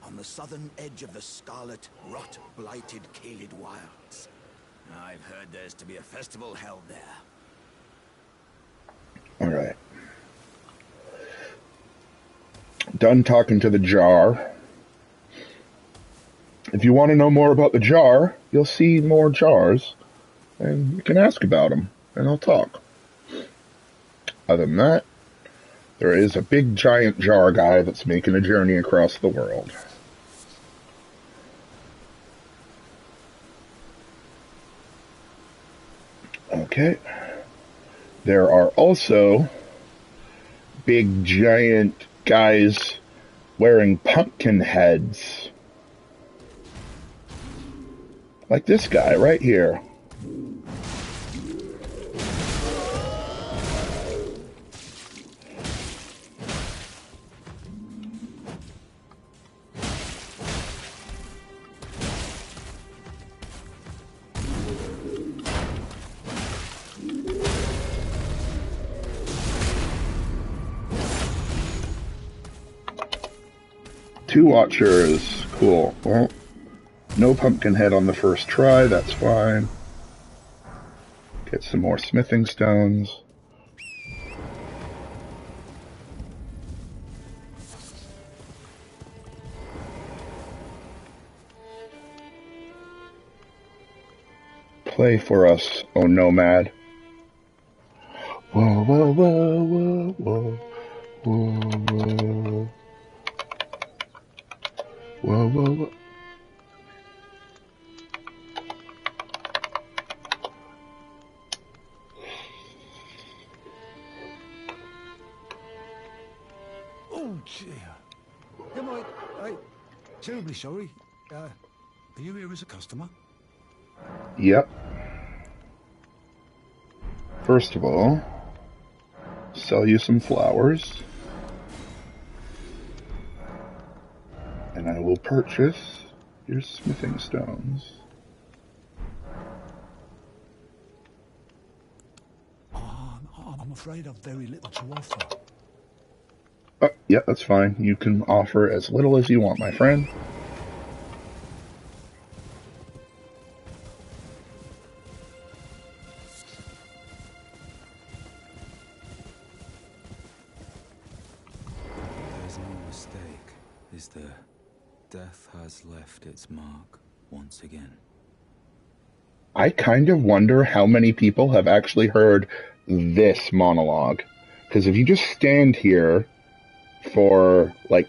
S8: on the southern edge of the scarlet, rot-blighted Caelid wilds. I've heard there's to be a festival held there.
S1: All right. Done talking to the jar. If you want to know more about the jar, you'll see more jars, and you can ask about them, and I'll talk. Other than that, there is a big giant jar guy that's making a journey across the world. Okay. There are also big giant guys wearing pumpkin heads. Like this guy right here. Two watchers. Cool. Well, no pumpkin head on the first try, that's fine. Get some more smithing stones. Play for us, oh nomad. Whoa, whoa, whoa, whoa, whoa, whoa, whoa. Whoa, whoa, whoa.
S3: Oh, dear. Am I terribly sorry. Are you here as a customer?
S1: Yep. First of all, sell you some flowers. And I will purchase your smithing stones.
S3: I'm afraid I've very little to offer.
S1: Yeah, that's fine. You can offer as little as you want, my friend.
S3: There's no mistake, is there? Death has left its mark once again.
S1: I kind of wonder how many people have actually heard this monologue. Because if you just stand here for like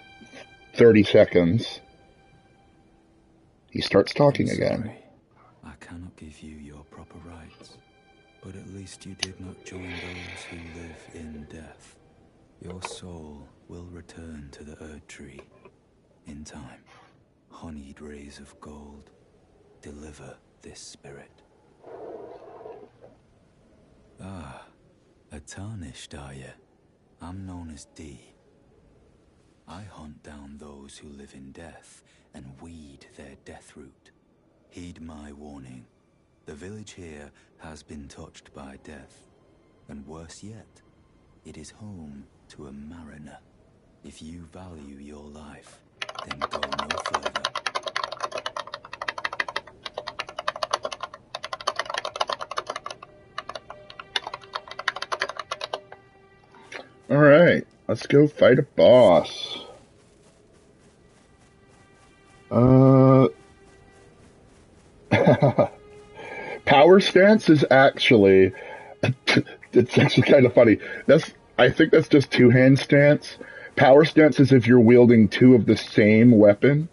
S1: 30 seconds, he starts talking again.
S3: I cannot give you your proper rights, but at least you did not join those who live in death. Your soul will return to the Erd Tree in time. Honeyed rays of gold, deliver this spirit. Ah, tarnished, are you? I'm known as D. I hunt down those who live in death and weed their death root. Heed my warning. The village here has been touched by death. And worse yet, it is home to a mariner. If you value your life, then go no further.
S1: Alright, let's go fight a boss. Power stance is actually it's actually kind of funny. I think that's just two-hand stance. Power stance is if you're wielding two of the same weapon,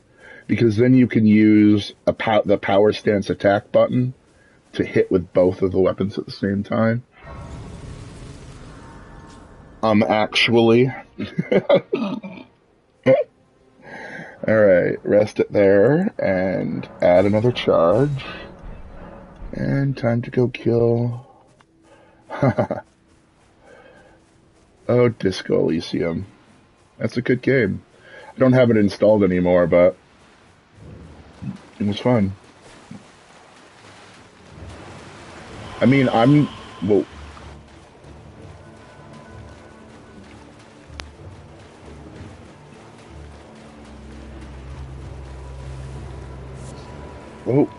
S1: because then you can use the power stance attack button to hit with both of the weapons at the same time. Actually. Alright, rest it there and add another charge. And time to go kill. Oh, Disco Elysium. That's a good game. I don't have it installed anymore, but it was fun. I mean, well, oh.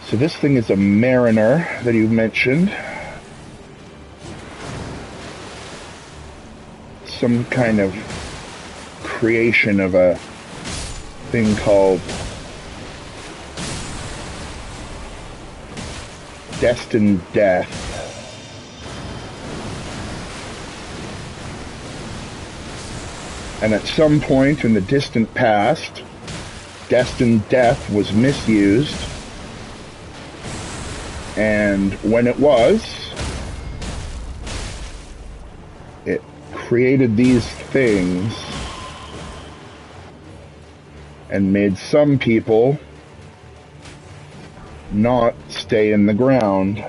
S1: So this thing is a mariner that you mentioned. Some kind of creation of a thing called Destined Death. And at some point in the distant past, Destined Death was misused. And when it was, it created these things and made some people not stay in the ground.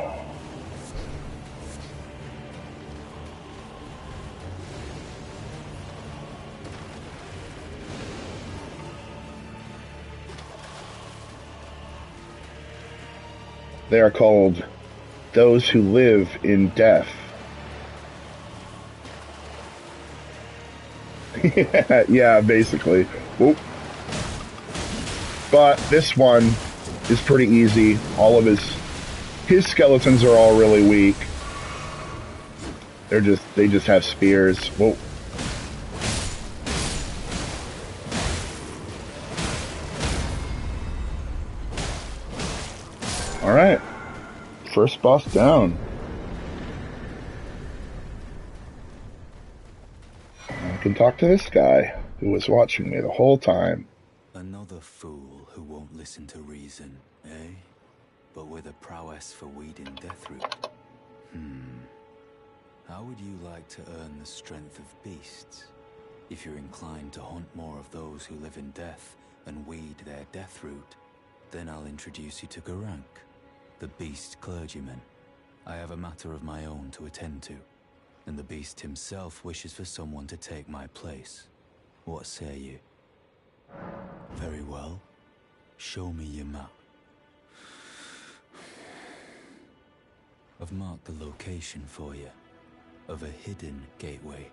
S1: They are called those who live in death. Yeah, basically. Whoop. But this one is pretty easy. All of his skeletons are all really weak. They just have spears. Whoa. Alright. First boss down. I can talk to this guy who was watching me the whole time.
S3: Another fool who won't listen to reason, eh? But with a prowess for weeding Deathroot. How would you like to earn the strength of beasts? If you're inclined to hunt more of those who live in death and weed their Deathroot, then I'll introduce you to Garank, the beast clergyman. I have a matter of my own to attend to, and the beast himself wishes for someone to take my place. What say you? Very well. Show me your map. I've marked the location for you, of a hidden gateway.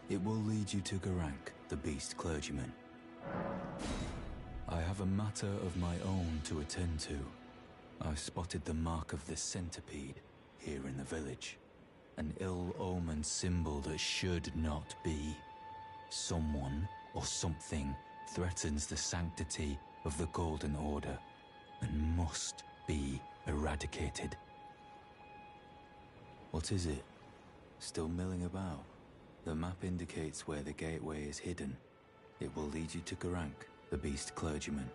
S3: It will lead you to Garank, the beast clergyman. I have a matter of my own to attend to. I've spotted the mark of the centipede here in the village. An ill-omened symbol that should not be. Someone or something threatens the sanctity of the Golden Order and must be eradicated. What is it? Still milling about? The map indicates where the gateway is hidden. It will lead you to Garank, the beast clergyman.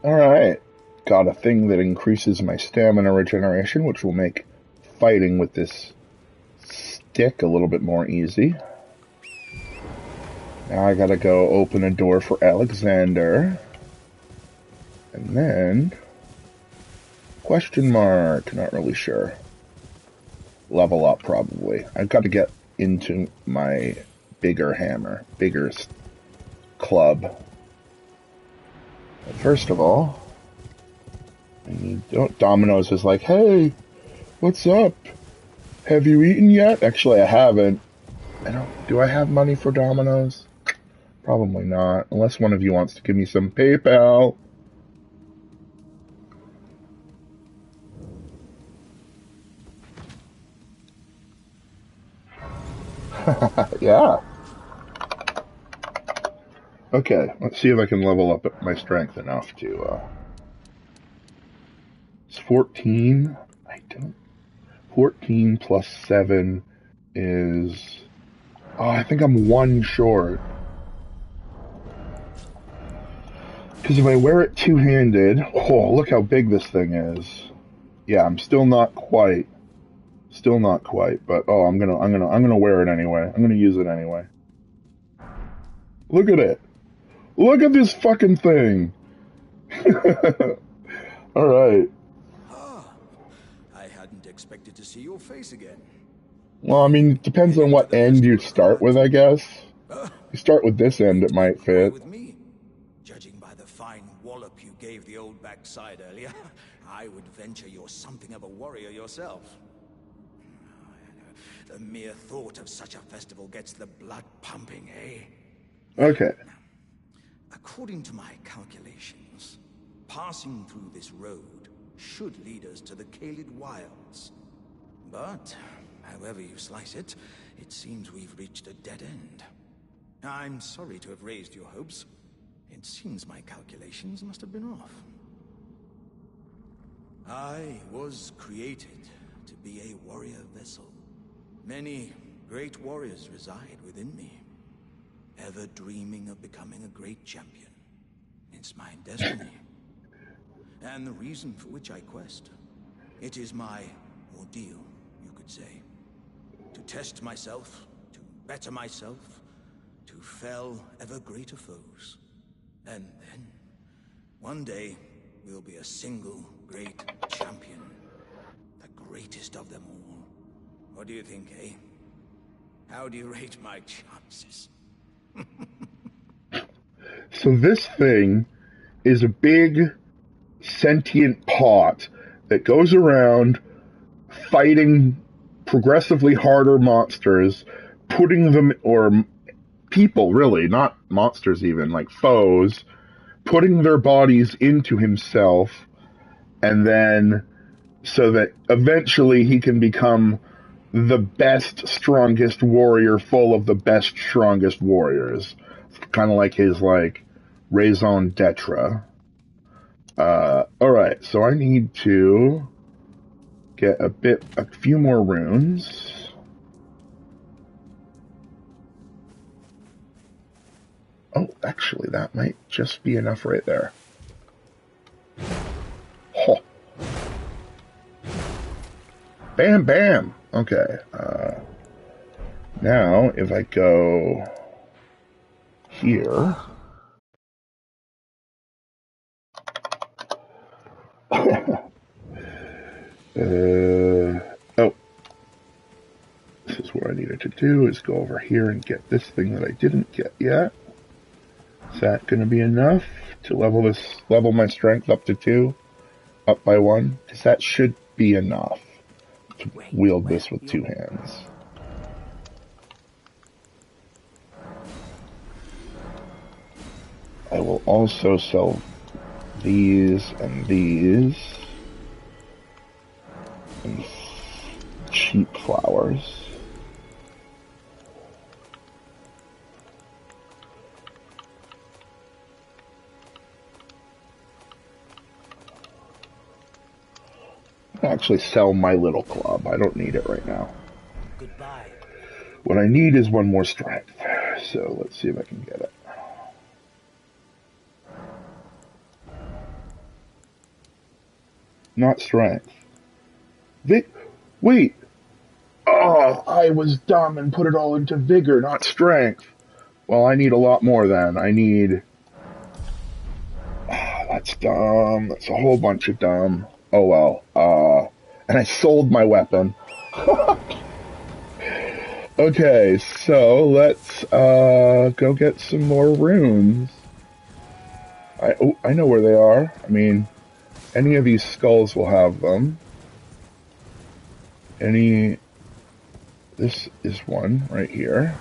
S1: Alright. Got a thing that increases my stamina regeneration, which will make fighting with this stick a little bit more easy. Now I gotta go open a door for Alexander. And then... question mark. Not really sure. Level up, probably. I've got to get into my bigger hammer. Bigger club. But first of all... I need... Domino's is like, hey, what's up? Have you eaten yet? Actually, I haven't. Do I have money for Domino's? Probably not. Unless one of you wants to give me some PayPal. Yeah. Okay, let's see if I can level up my strength enough to, it's 14. 14 plus 7 is... Oh, I think I'm 1 short. Because if I wear it two-handed... Oh, look how big this thing is. Yeah, I'm still not quite. Still not quite, but I'm gonna wear it anyway. I'm gonna use it anyway. Look at it. Look at this fucking thing. All right.
S8: I hadn't expected to see your face again.
S1: Well, I mean, it depends on what end you start with, I guess. You start with this end, it might fit.
S8: With me, judging by the fine wallop you gave the old backside earlier, I would venture you're something of a warrior yourself. The mere thought of such a festival gets the blood pumping, eh?
S1: Okay.
S8: According to my calculations, passing through this road should lead us to the Kaled Wilds. But, however you slice it, it seems we've reached a dead end. I'm sorry to have raised your hopes. It seems my calculations must have been off. I was created to be a warrior vessel. Many great warriors reside within me, ever dreaming of becoming a great champion. It's my destiny, and the reason for which I quest. It is my ordeal, you could say. To test myself, to better myself, to fell ever greater foes. And then, one day, we'll be a single great champion, the greatest of them all. What do you think, eh? How do you rate my chances?
S1: So this thing is a big sentient pot that goes around fighting progressively harder monsters, putting them, or people really, not monsters even, like foes, putting their bodies into himself, and then so that eventually he can become the best, strongest warrior full of the best, strongest warriors. Kind of like his, raison d'etre. Alright, so I need to get a few more runes. Oh, actually, that might just be enough right there. Oh. Bam, bam! Okay, now, if I go here... oh. This is what I needed to do, is go over here and get this thing that I didn't get yet. Is that going to be enough to level my strength up to 2? Up by 1? Because that should be enough to wield this with 2 hands. I will also sell these and these. And cheap flowers. Actually sell my little club. I don't need it right now.
S6: Goodbye.
S1: What I need is 1 more strength. So let's see if I can get it. not strength. Wait. Oh, I was dumb and put it all into vigor, not strength. Well, I need a lot more then. I need... That's dumb. That's a whole bunch of dumb. Oh well. And I sold my weapon. Okay, so let's go get some more runes. I know where they are. I mean, any of these skulls will have them. This is one right here.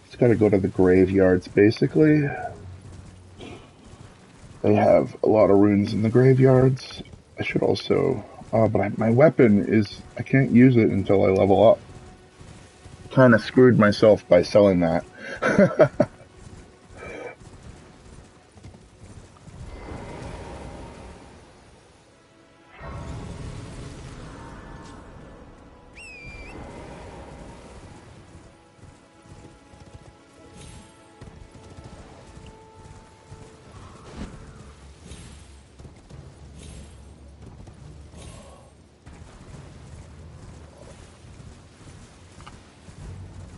S1: Just gotta go to the graveyards, basically. They have a lot of runes in the graveyards. I should also... but my weapon is... I can't use it until I level up. Kinda screwed myself by selling that.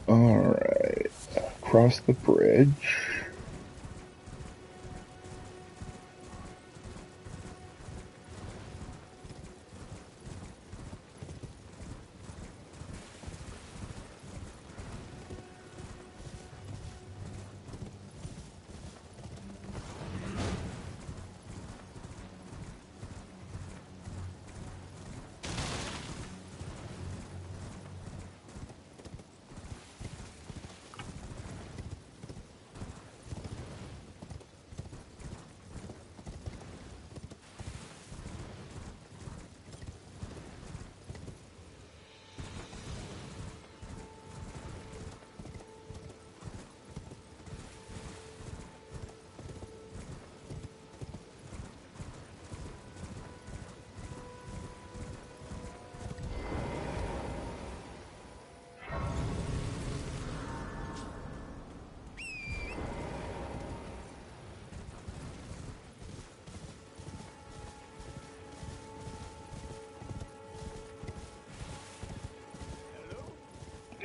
S1: Alright. Cross the bridge.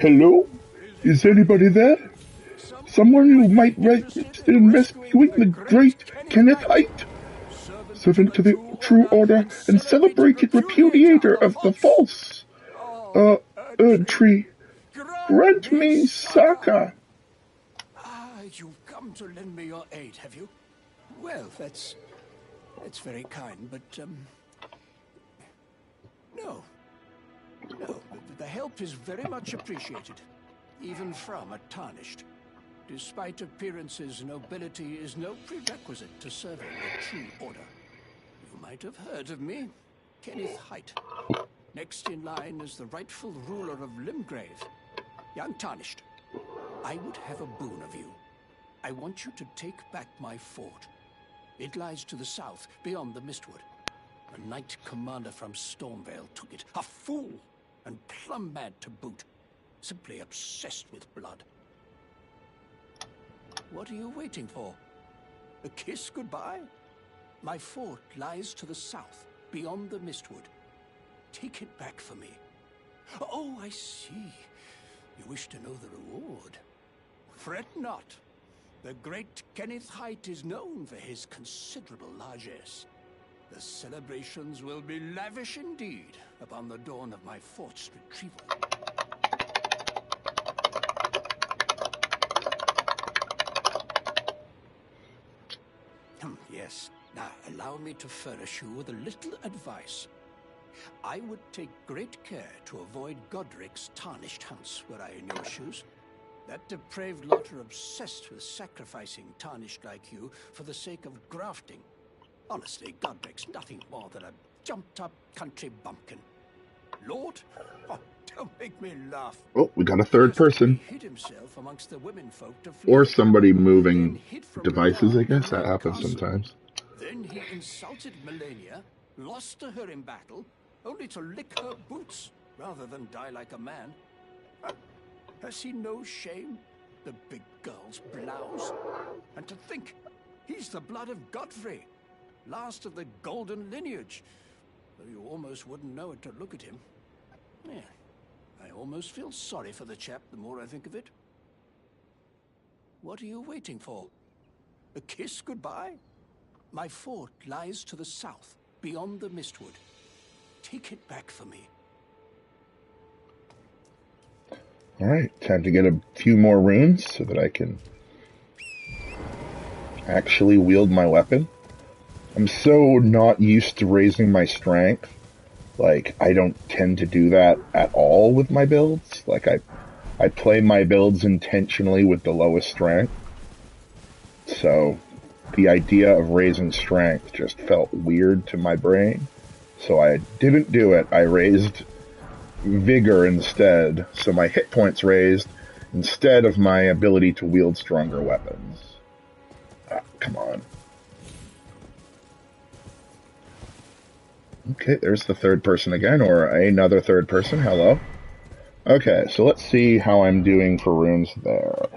S1: Hello? Is anybody there? Someone who might be interested in rescuing the great Kenneth Height, servant to the true order and celebrated repudiator of the false Erd Tree. Grant me succor.
S8: You've come to lend me your aid, have you? Well, that's very kind, but, no. No, the help is very much appreciated, even from a tarnished. Despite appearances, nobility is no prerequisite to serving the true order. You might have heard of me, Kenneth Height. Next in line is the rightful ruler of Limgrave, young Tarnished. I would have a boon of you. I want you to take back my fort. It lies to the south, beyond the Mistwood. A knight commander from Stormvale took it. A fool! And plumb mad to boot. Simply obsessed with blood. What are you waiting for? A kiss goodbye? My fort lies to the south, beyond the Mistwood. Take it back for me. Oh, I see. You wish to know the reward. Fret not. The great Kenneth Height is known for his considerable largesse. The celebrations will be lavish indeed upon the dawn of my fort's retrieval. Yes. Now, allow me to furnish you with a little advice. I would take great care to avoid Godric's tarnished hunts were I in your shoes. That depraved lot are obsessed with sacrificing tarnished like you for the sake of grafting. Honestly, Godric's nothing more than a jumped-up country bumpkin. Lord? Oh, don't make me laugh.
S1: Oh, we got a third person.
S8: He hid himself amongst the womenfolk to flee
S1: Or
S8: the
S1: somebody
S8: trouble,
S1: moving
S8: then hid from
S1: devices, I
S8: regard
S1: guess.
S8: in
S1: That
S8: their
S1: happens
S8: castle.
S1: sometimes.
S8: Then he insulted Melania, lost to her in battle, only to lick her boots rather than die like a man. Has he no shame? The big girl's blouse. And to think, he's the blood of Godfrey, last of the golden lineage. Though you almost wouldn't know it to look at him. Yeah, I almost feel sorry for the chap the more I think of it. What are you waiting for? A kiss goodbye? My fort lies to the south, beyond the Mistwood. Take it back for me.
S1: Alright, time to get a few more runes so that I can actually wield my weapon. I'm so not used to raising my strength. Like, I don't tend to do that at all with my builds. Like, I play my builds intentionally with the lowest strength. So, the idea of raising strength just felt weird to my brain. So I didn't do it. I raised vigor instead. So my hit points raised instead of my ability to wield stronger weapons. Ah, come on. Okay, there's the third person again, or another third person. Hello. Okay, so let's see how I'm doing for runes there.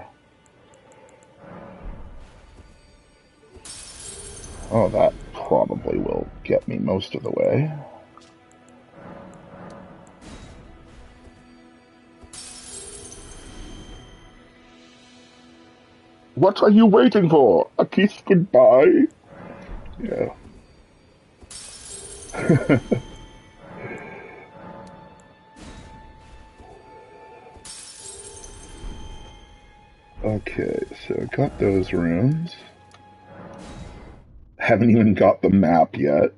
S1: Oh, that probably will get me most of the way. What are you waiting for? A kiss goodbye? Yeah. Okay, so got those runes. Haven't even got the map yet.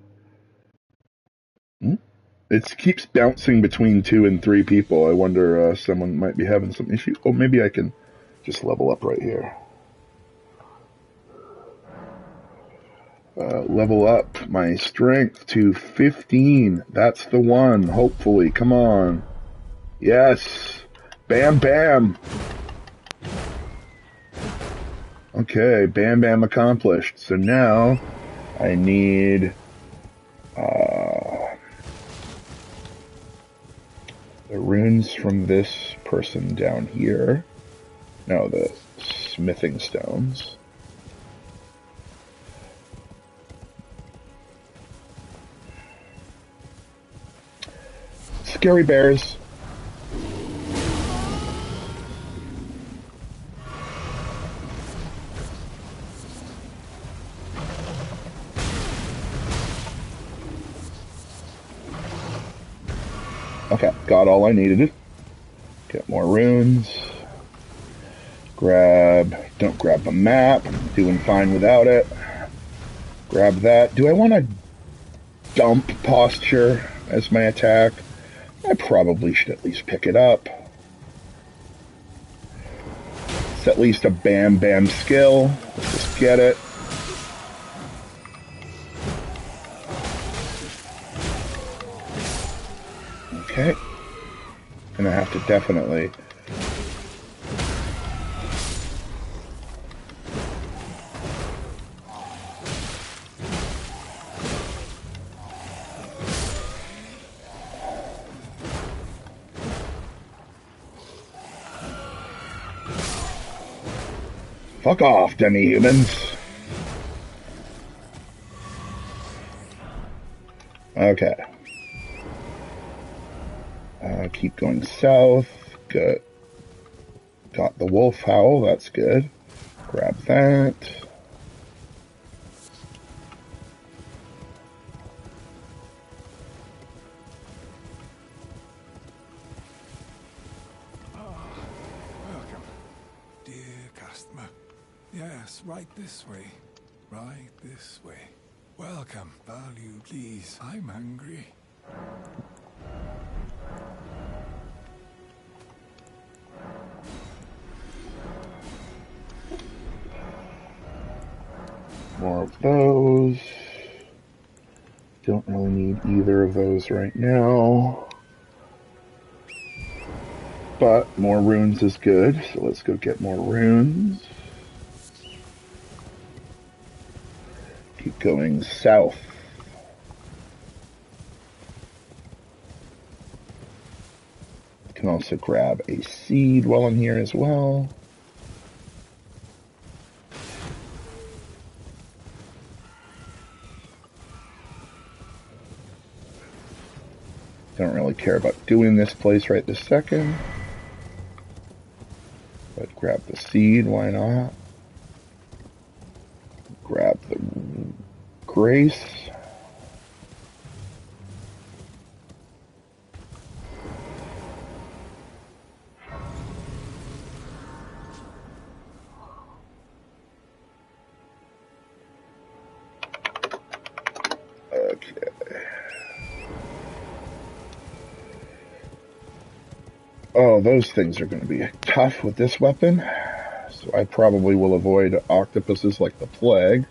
S1: It keeps bouncing between 2 and 3 people. I wonder someone might be having some issue. Oh, maybe I can just level up right here. Level up my strength to 15. That's the one, hopefully. Come on. Yes. Bam, bam. Okay, bam, bam accomplished. So now I need the runes from this person down here. No, the smithing stones. Scary bears. Okay, got all I needed. Get more runes. Don't grab the map. Doing fine without it. Grab that. Do I want to dump posture as my attack? I probably should at least pick it up. It's at least a bam bam skill. Let's just get it. Okay. Gonna have to definitely... Fuck off, demi-humans. Okay. Keep going south. Good. Got the wolf howl, that's good. Grab that.
S9: Welcome, dear customer. Yes, right this way. Right this way. Welcome, value, please. I'm hungry.
S1: More of those. Don't really need either of those right now. But more runes is good, so let's go get more runes. Keep going south. Can also grab a seed while I'm here as well. Don't really care about doing this place right this second. But grab the seed, why not? Grab the grace. Okay. Oh, those things are going to be tough with this weapon. So I probably will avoid octopuses like the plague.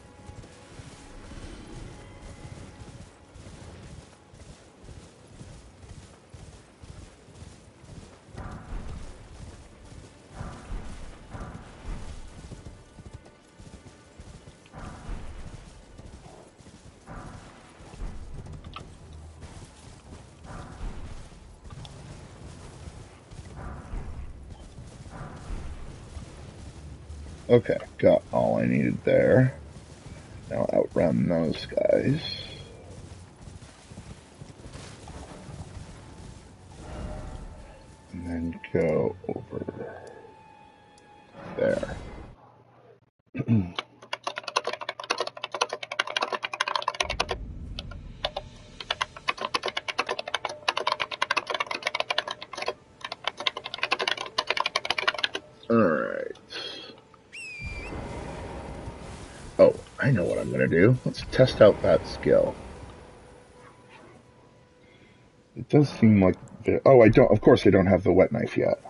S1: Okay, got all I needed there. Now outrun those guys. And then go over there. Alright. Oh, I know what I'm going to do. Let's test out that skill. It does seem like... Oh, I don't... Of course I don't have the wet knife yet.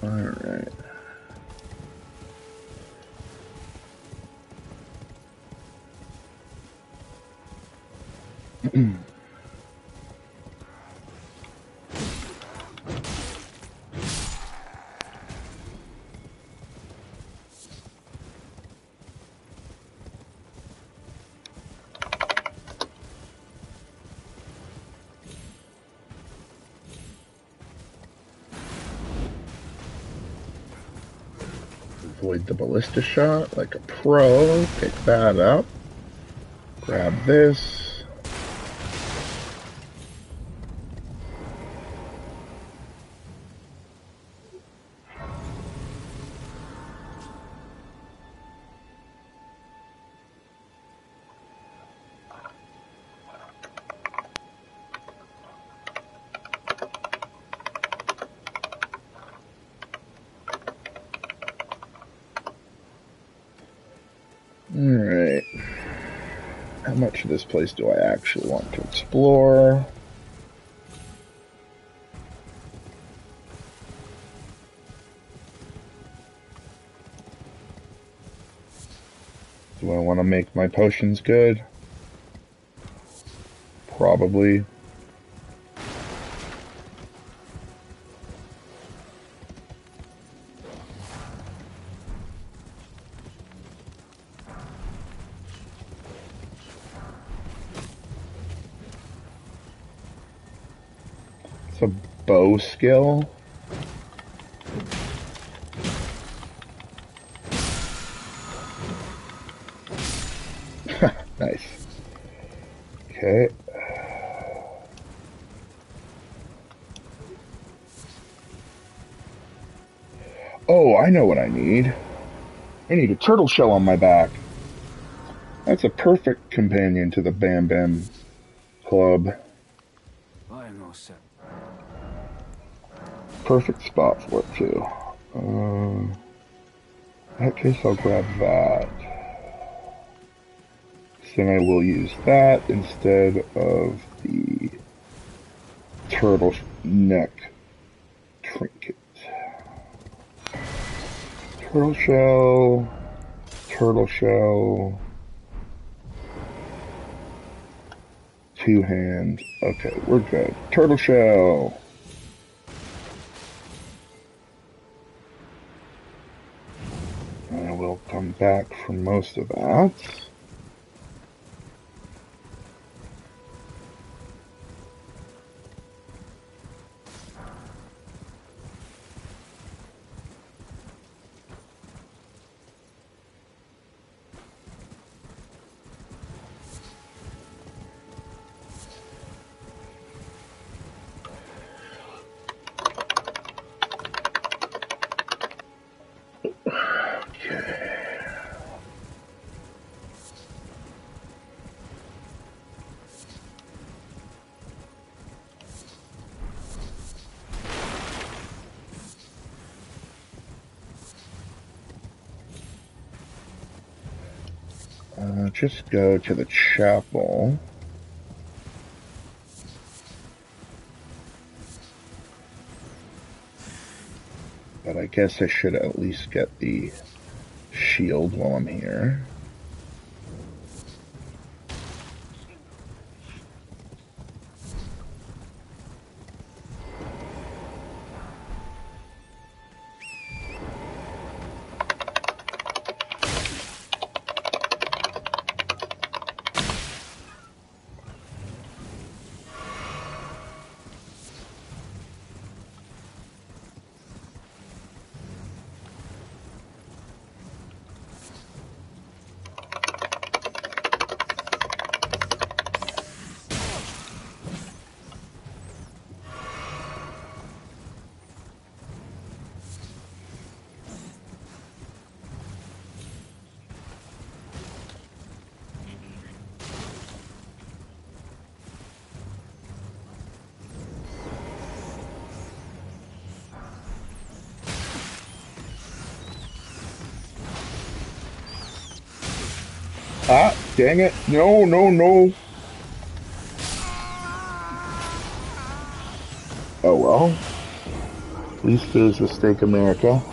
S1: Alright. Avoid the ballista shot like a pro. Pick that up. Grab this. Alright. How much of this place do I actually want to explore? Do I want to make my potions good? Probably. It's a bow skill. Nice. Okay. Oh, I know what I need. I need a turtle shell on my back. That's a perfect companion to the Bam Bam Club.
S3: I am all set.
S1: Perfect spot for it, too. In that case, I'll grab that. Then I will use that instead of the turtle neck trinket. Turtle shell, two hands. Okay, we're good. Turtle shell. we'll come back for most of that. Just go to the chapel. But I guess I should at least get the shield while I'm here. Ah, dang it. No, no, no. Oh well. At least there's a Steak America.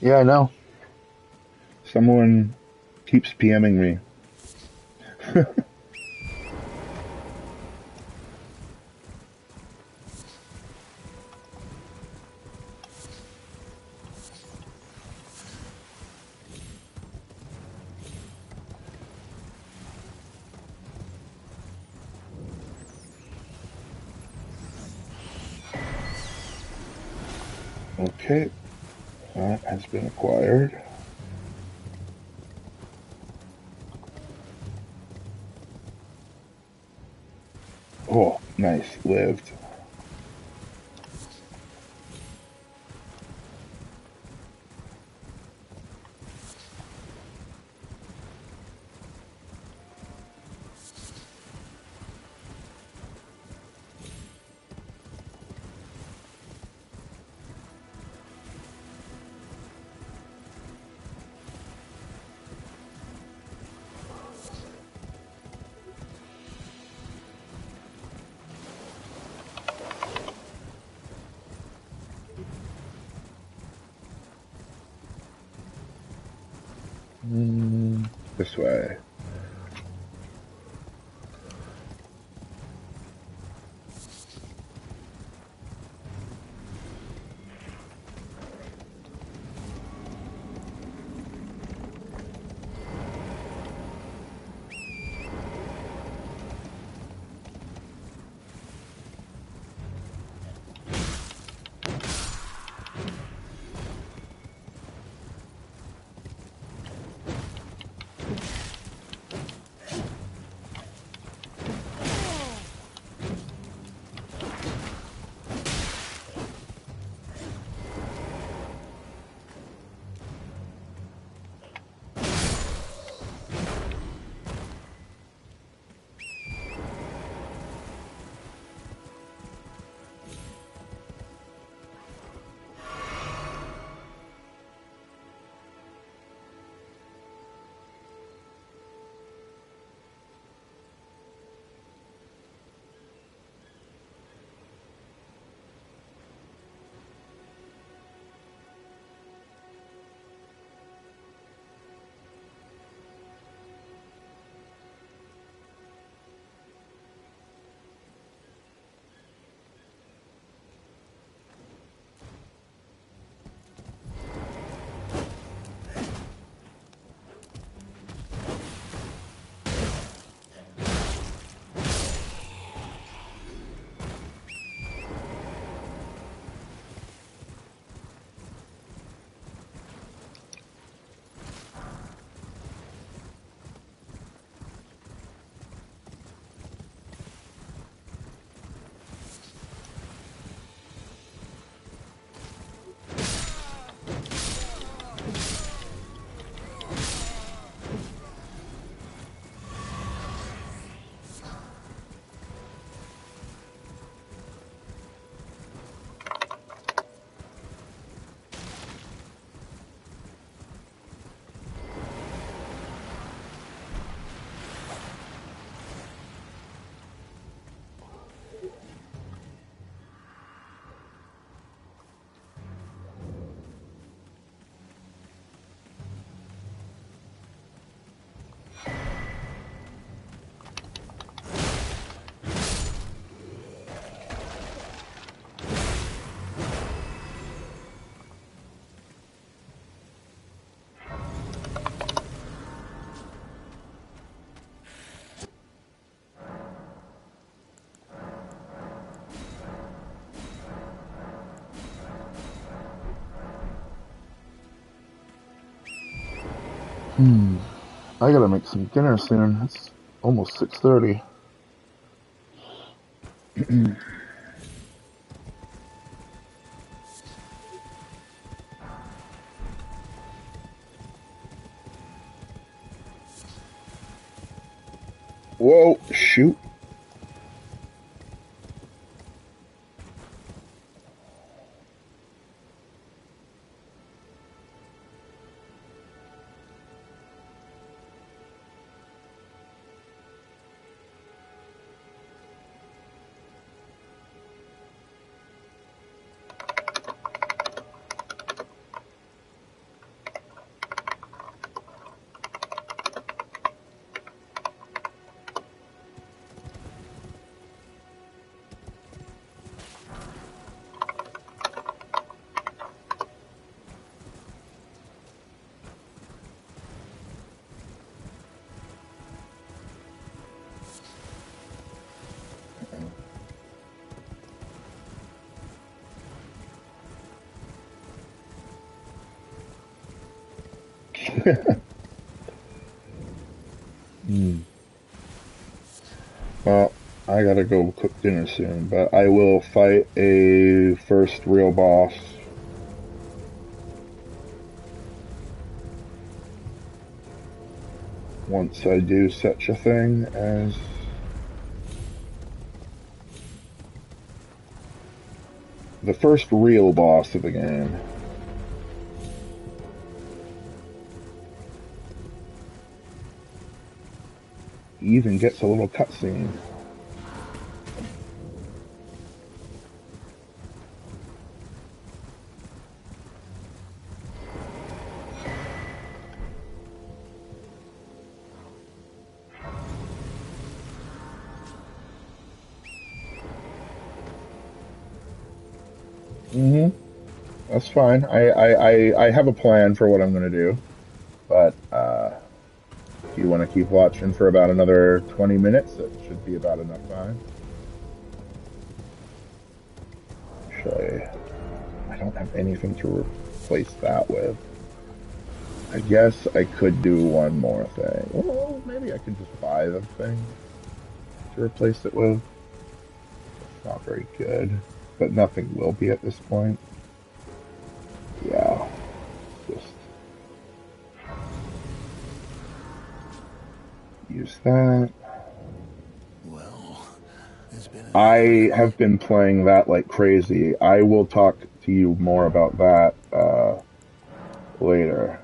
S1: Yeah, I know. Someone keeps PMing me. Okay, that has been acquired. Oh, nice. Lived. This way. I gotta make some dinner soon. It's almost 6:30. Whoa, shoot. Well, I gotta go cook dinner soon, but I will fight a first real boss once I do such a thing as the first real boss of the game. He even gets a little cutscene. That's fine. I have a plan for what I'm gonna do, but if you want to keep watching for about another 20 minutes, it should be about enough time. Actually, I don't have anything to replace that with. I guess I could do one more thing. Well, maybe I could just buy the thing to replace it with. It's not very good, but nothing will be at this point. Yeah, just use that.
S9: Well, it's been
S1: I have been playing that like crazy. I will talk to you more about that later.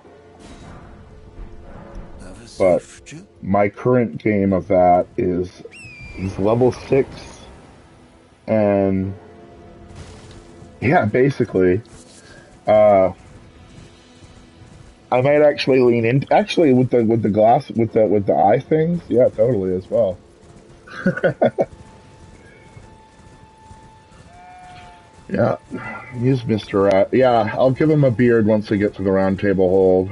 S1: But my current game of that is he's level 6, and yeah, basically, I might actually lean in. Actually, with the glass with the eye things, yeah, totally as well. Yeah, use Mr. Rat. Yeah, I'll give him a beard once we get to the round table hold.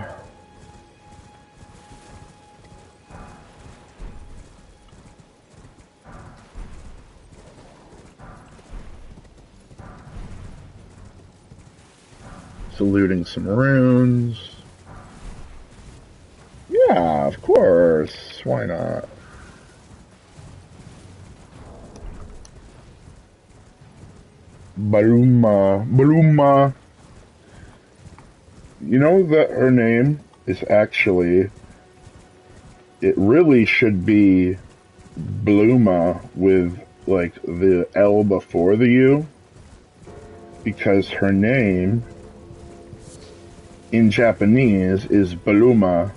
S1: Saluting some runes. Yeah, of course. Why not? Baruma. You know that her name is actually, it really should be Bluma with like the L before the U, because her name in Japanese is Baluma,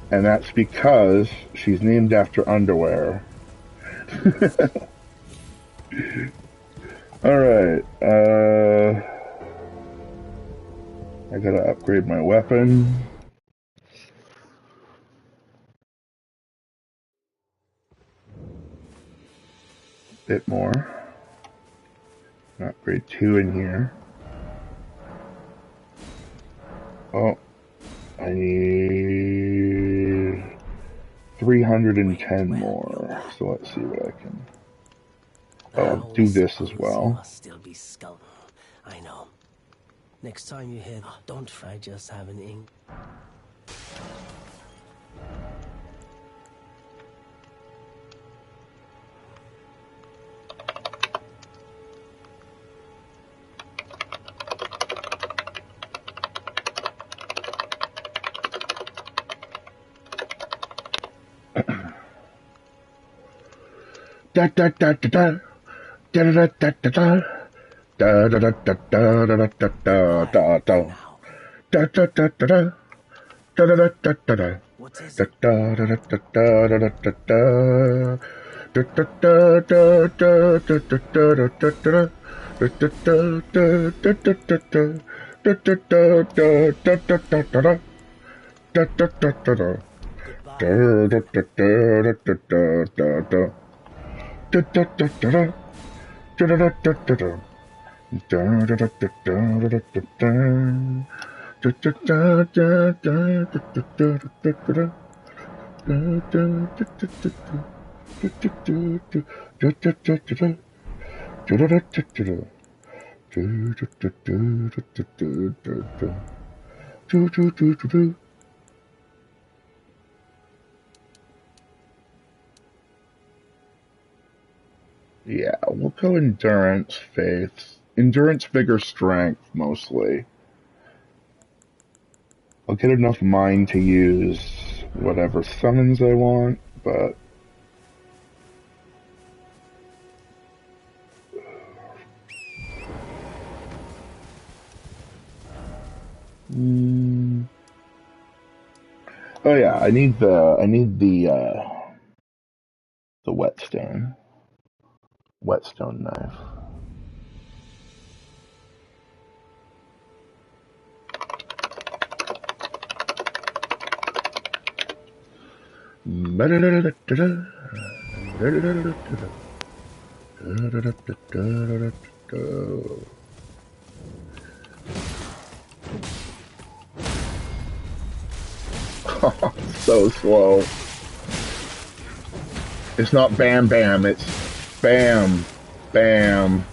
S1: and that's because she's named after underwear. Alright, I gotta upgrade my weapon. Bit more. Upgrade 2 in here. Oh, I need 310 more. So let's see what I can. Oh, do this as well.
S6: Must still be skull. I know. Next time you hit, don't try just having ink.
S1: Da da da da da. Da da da da da. Da da da da da da da da da da.
S6: Now,
S1: Da da da da da. Da da da da da da.
S6: what is
S1: Da
S6: it?
S1: da da da da da da da da. Da da da da da da da da da da. Da da da da da da da da. Da da da da da da da da da. Da da da da da.
S6: Goodbye.
S1: Da da da da da da da da. Da da da da da. Da da da da da da. Da da da da da da da da. Da da da da da da da da da da. Da da da da da da. Da da da da. Da da da da da. Da da da da da. Da da da da da da da. Da da da da da. Yeah, we'll go endurance, faith. Endurance, vigor, strength, mostly. I'll get enough mind to use whatever summons I want, but... Oh yeah, I need the whetstone knife. So slow. It's not bam bam, it's bam bam.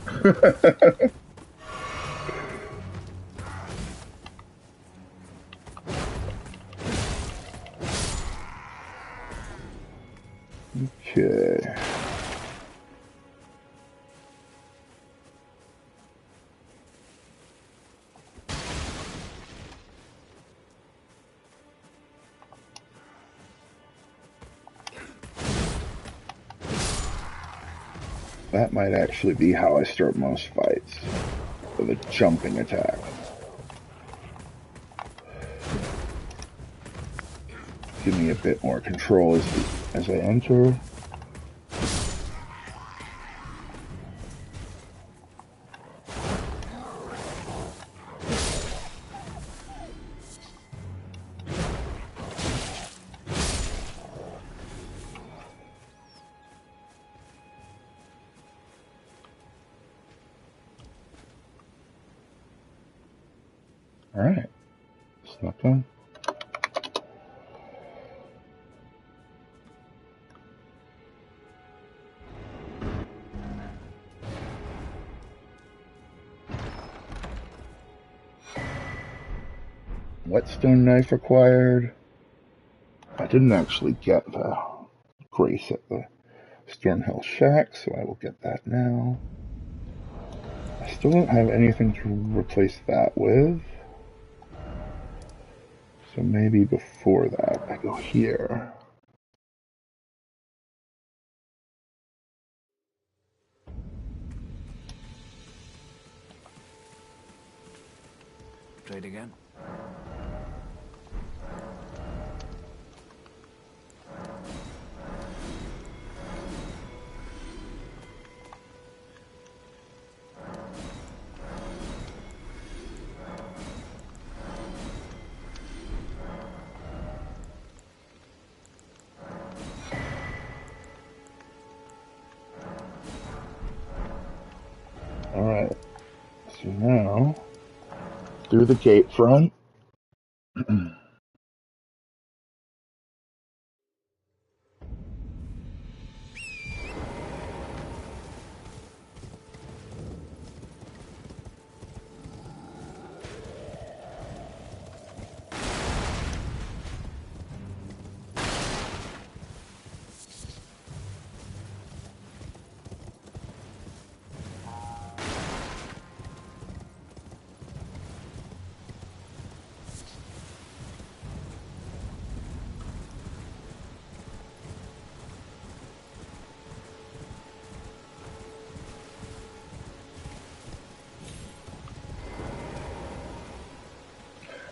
S1: Okay. That might actually be how I start most fights, with a jumping attack. Give me a bit more control as I enter. Alright, snuck in. Whetstone knife acquired. I didn't actually get the grace at the Stormhill Shack, so I will get that now. I still don't have anything to replace that with. So maybe before that, I go here.
S9: Trade again?
S1: Alright, so now, through the gate front.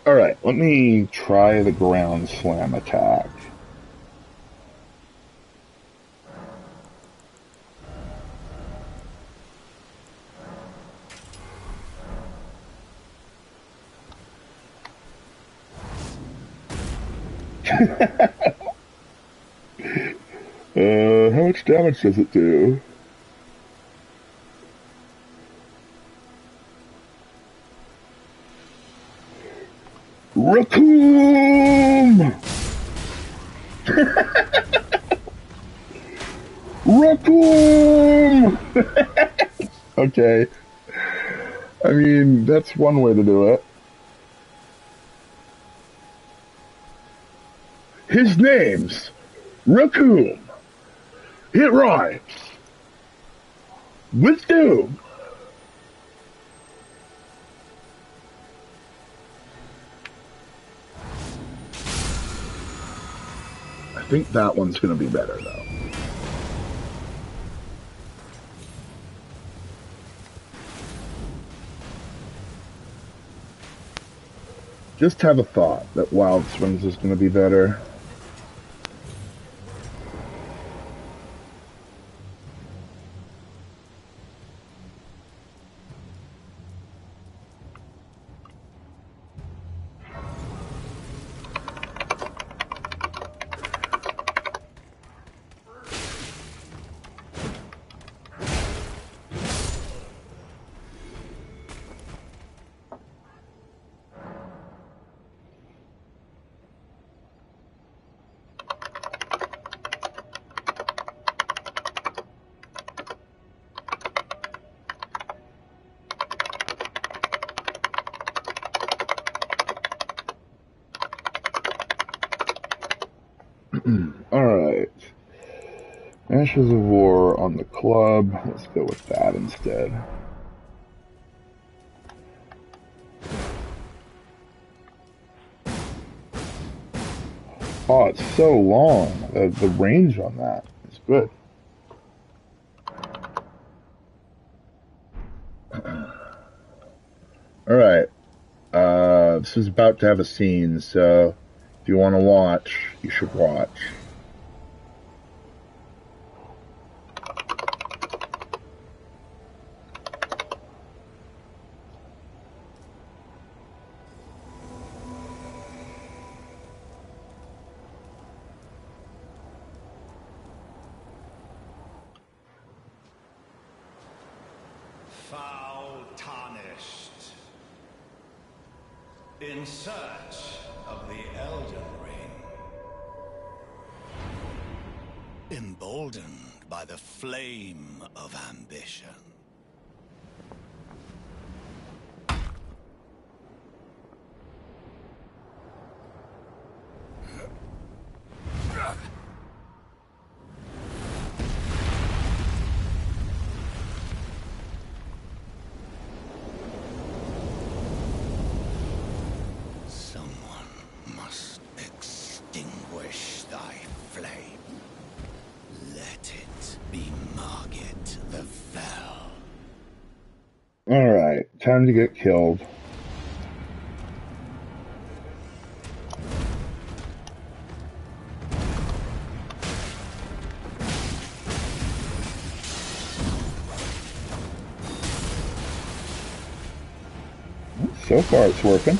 S1: Alright, let me try the ground slam attack. How much damage does it do? Raccoon! Raccoon! Okay. I mean, that's one way to do it. His name's Raccoon. It rhymes with Doom. I think that one's going to be better, though. Just have a thought that Wild Swings is going to be better. Alright. Ashes of War on the club. Let's go with that instead. Oh, it's so long. The range on that is good. Alright. This is about to have a scene, so if you want to watch, you should watch.
S10: Foul tarnished. In search of the Elden Ring. Emboldened by the flame of ambition.
S1: Alright, time to get killed. So far it's working.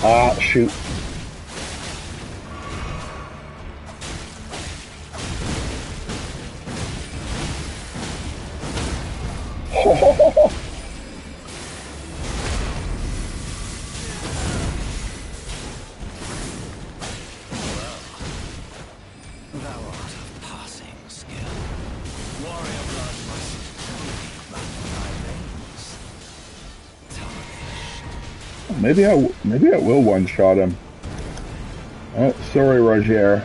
S1: Ah, shoot. Maybe I will one-shot him. Oh, sorry, Roger.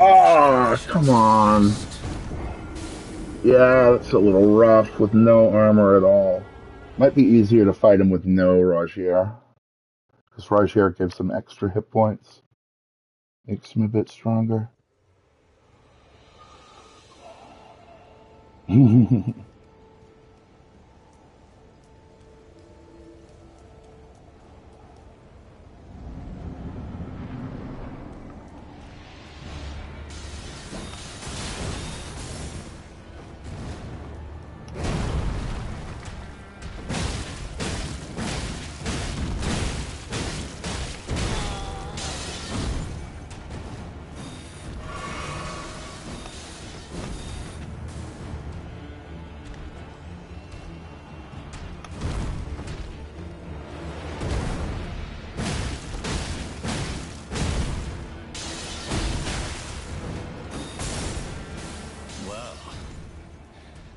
S1: Oh, come on. Yeah, that's a little rough with no armor at all. Might be easier to fight him with no Rogier. Because Rogier gives him extra hit points. Makes him a bit stronger.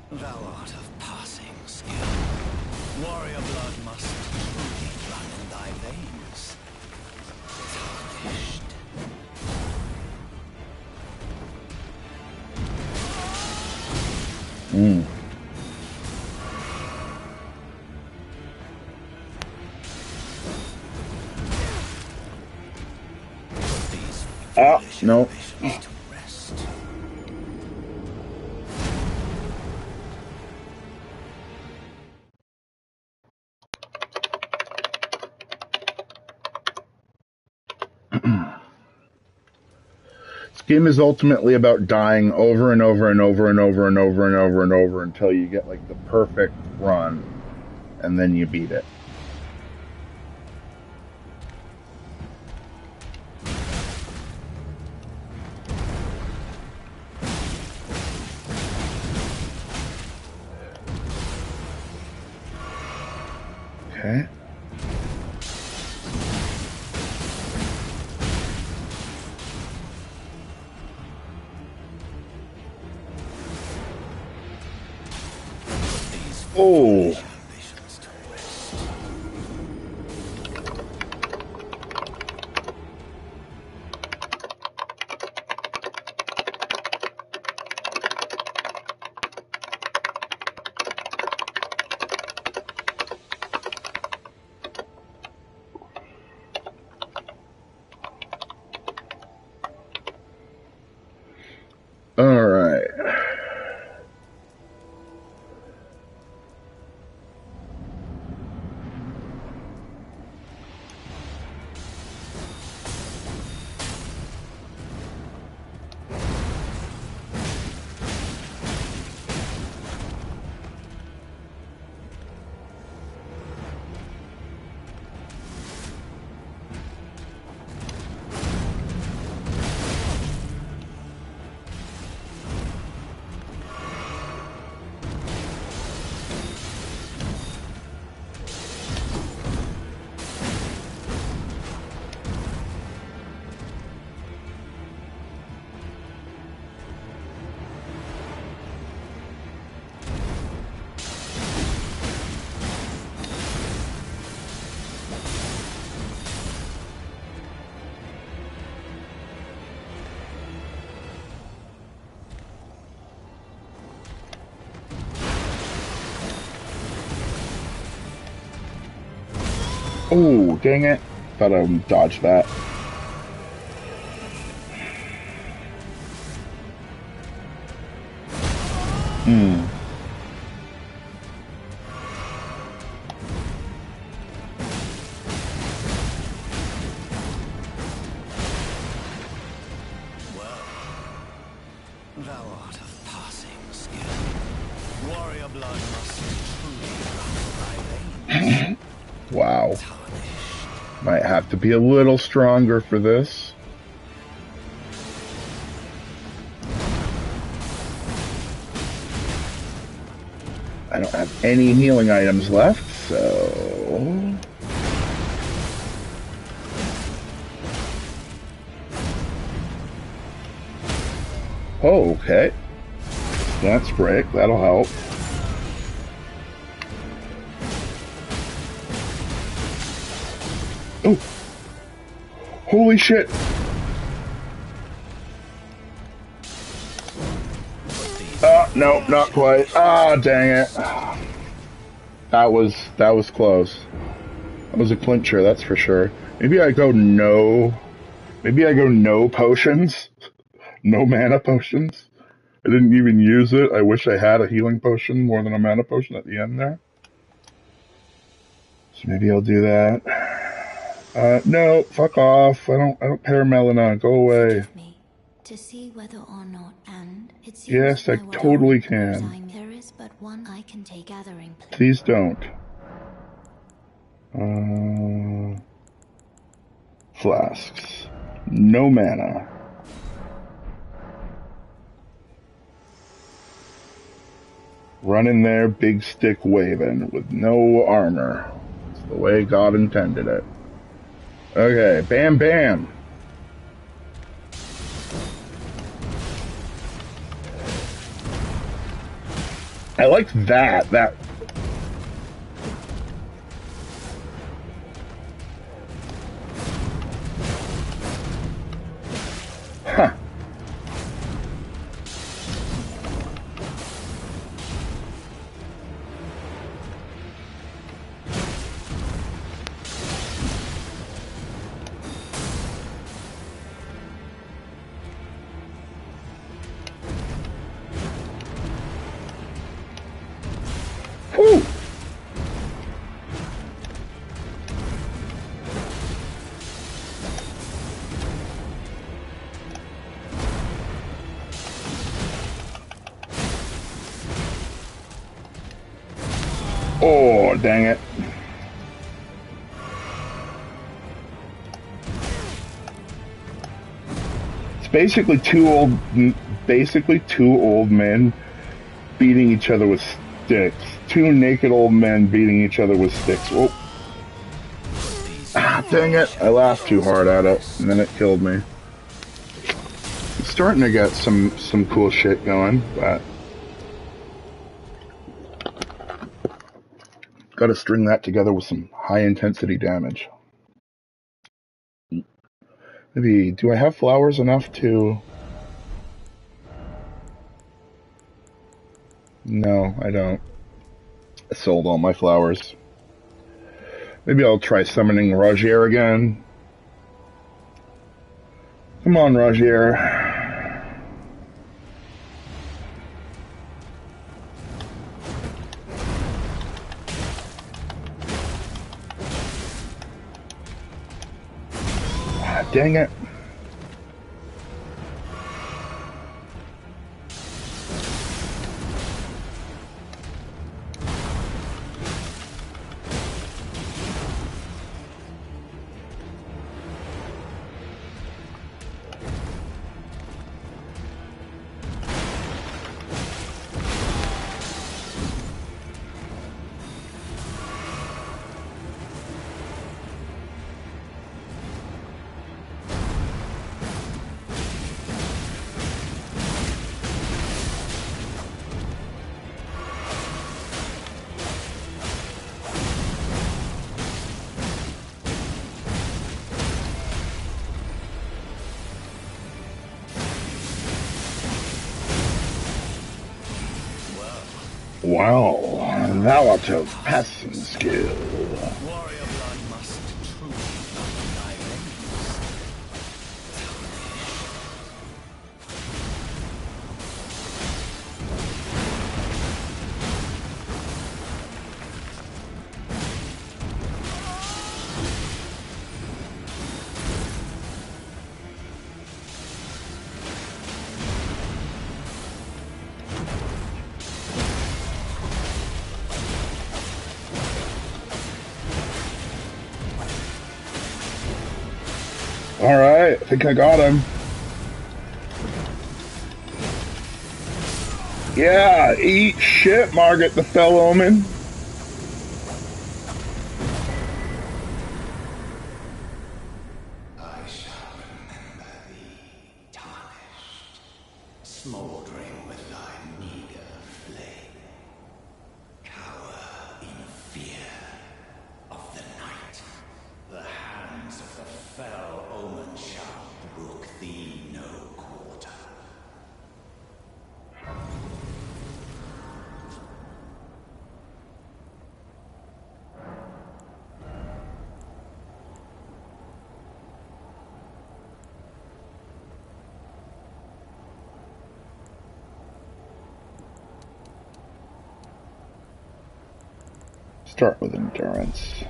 S10: Thou art of passing skill. Warrior blood must truly run in thy veins. Tarnished.
S1: No.
S10: To rest.
S1: This game is ultimately about dying over and over and over and over and over and over and over until you get like the perfect run, and then you beat it. Okay. Oh. All right. Oh, dang it. Thought I would dodge that.
S10: Thou art of passing skill. Warrior blood must truly run thy veins.
S1: Wow. Might have to be a little stronger for this. I don't have any healing items left, so... Oh, okay. That's break. That'll help. Oh! Holy shit! Nope, not quite. Ah, dang it. That was close. That was a clincher, that's for sure. Maybe I go no potions. No mana potions. I didn't even use it. I wish I had a healing potion more than a mana potion at the end there. So maybe I'll do that. No, fuck off. I don't paramelana. Go away.
S4: Forgive me. To see whether or not, and it seems
S1: Yes, I
S4: my world
S1: totally
S4: proves
S1: can.
S4: there is but one I can take gathering place.
S1: Please don't. Flasks. No mana. Running there, big stick waving, with no armor. It's the way God intended it. Okay, bam bam. I like that. Huh. Whew. Oh, dang it. It's basically two old men beating each other with sticks. Two naked old men beating each other with sticks. Oh. Ah, dang it. I laughed too hard at it, and then it killed me. It's starting to get some cool shit going, but gotta string that together with some high intensity damage. Maybe, do I have flowers enough to... No, I don't. I sold all my flowers. Maybe I'll try summoning Rogier again. Come on, Rogier. Ah, dang it. Wow, thou art a passing skill.
S10: Warrior blood must truly run thy veins.
S1: Alright, I think I got him. Yeah, eat shit, Margaret the Fell Omen.
S10: I shall remember thee, tarnished, smouldering with thy meager flame. Cower in fear of the night. The hands of the fell omen shall brook thee no quarter.
S1: Start with endurance.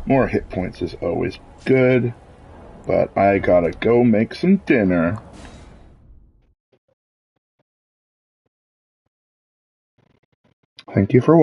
S1: More hit points is always good, but I gotta go make some dinner. Thank you for watching.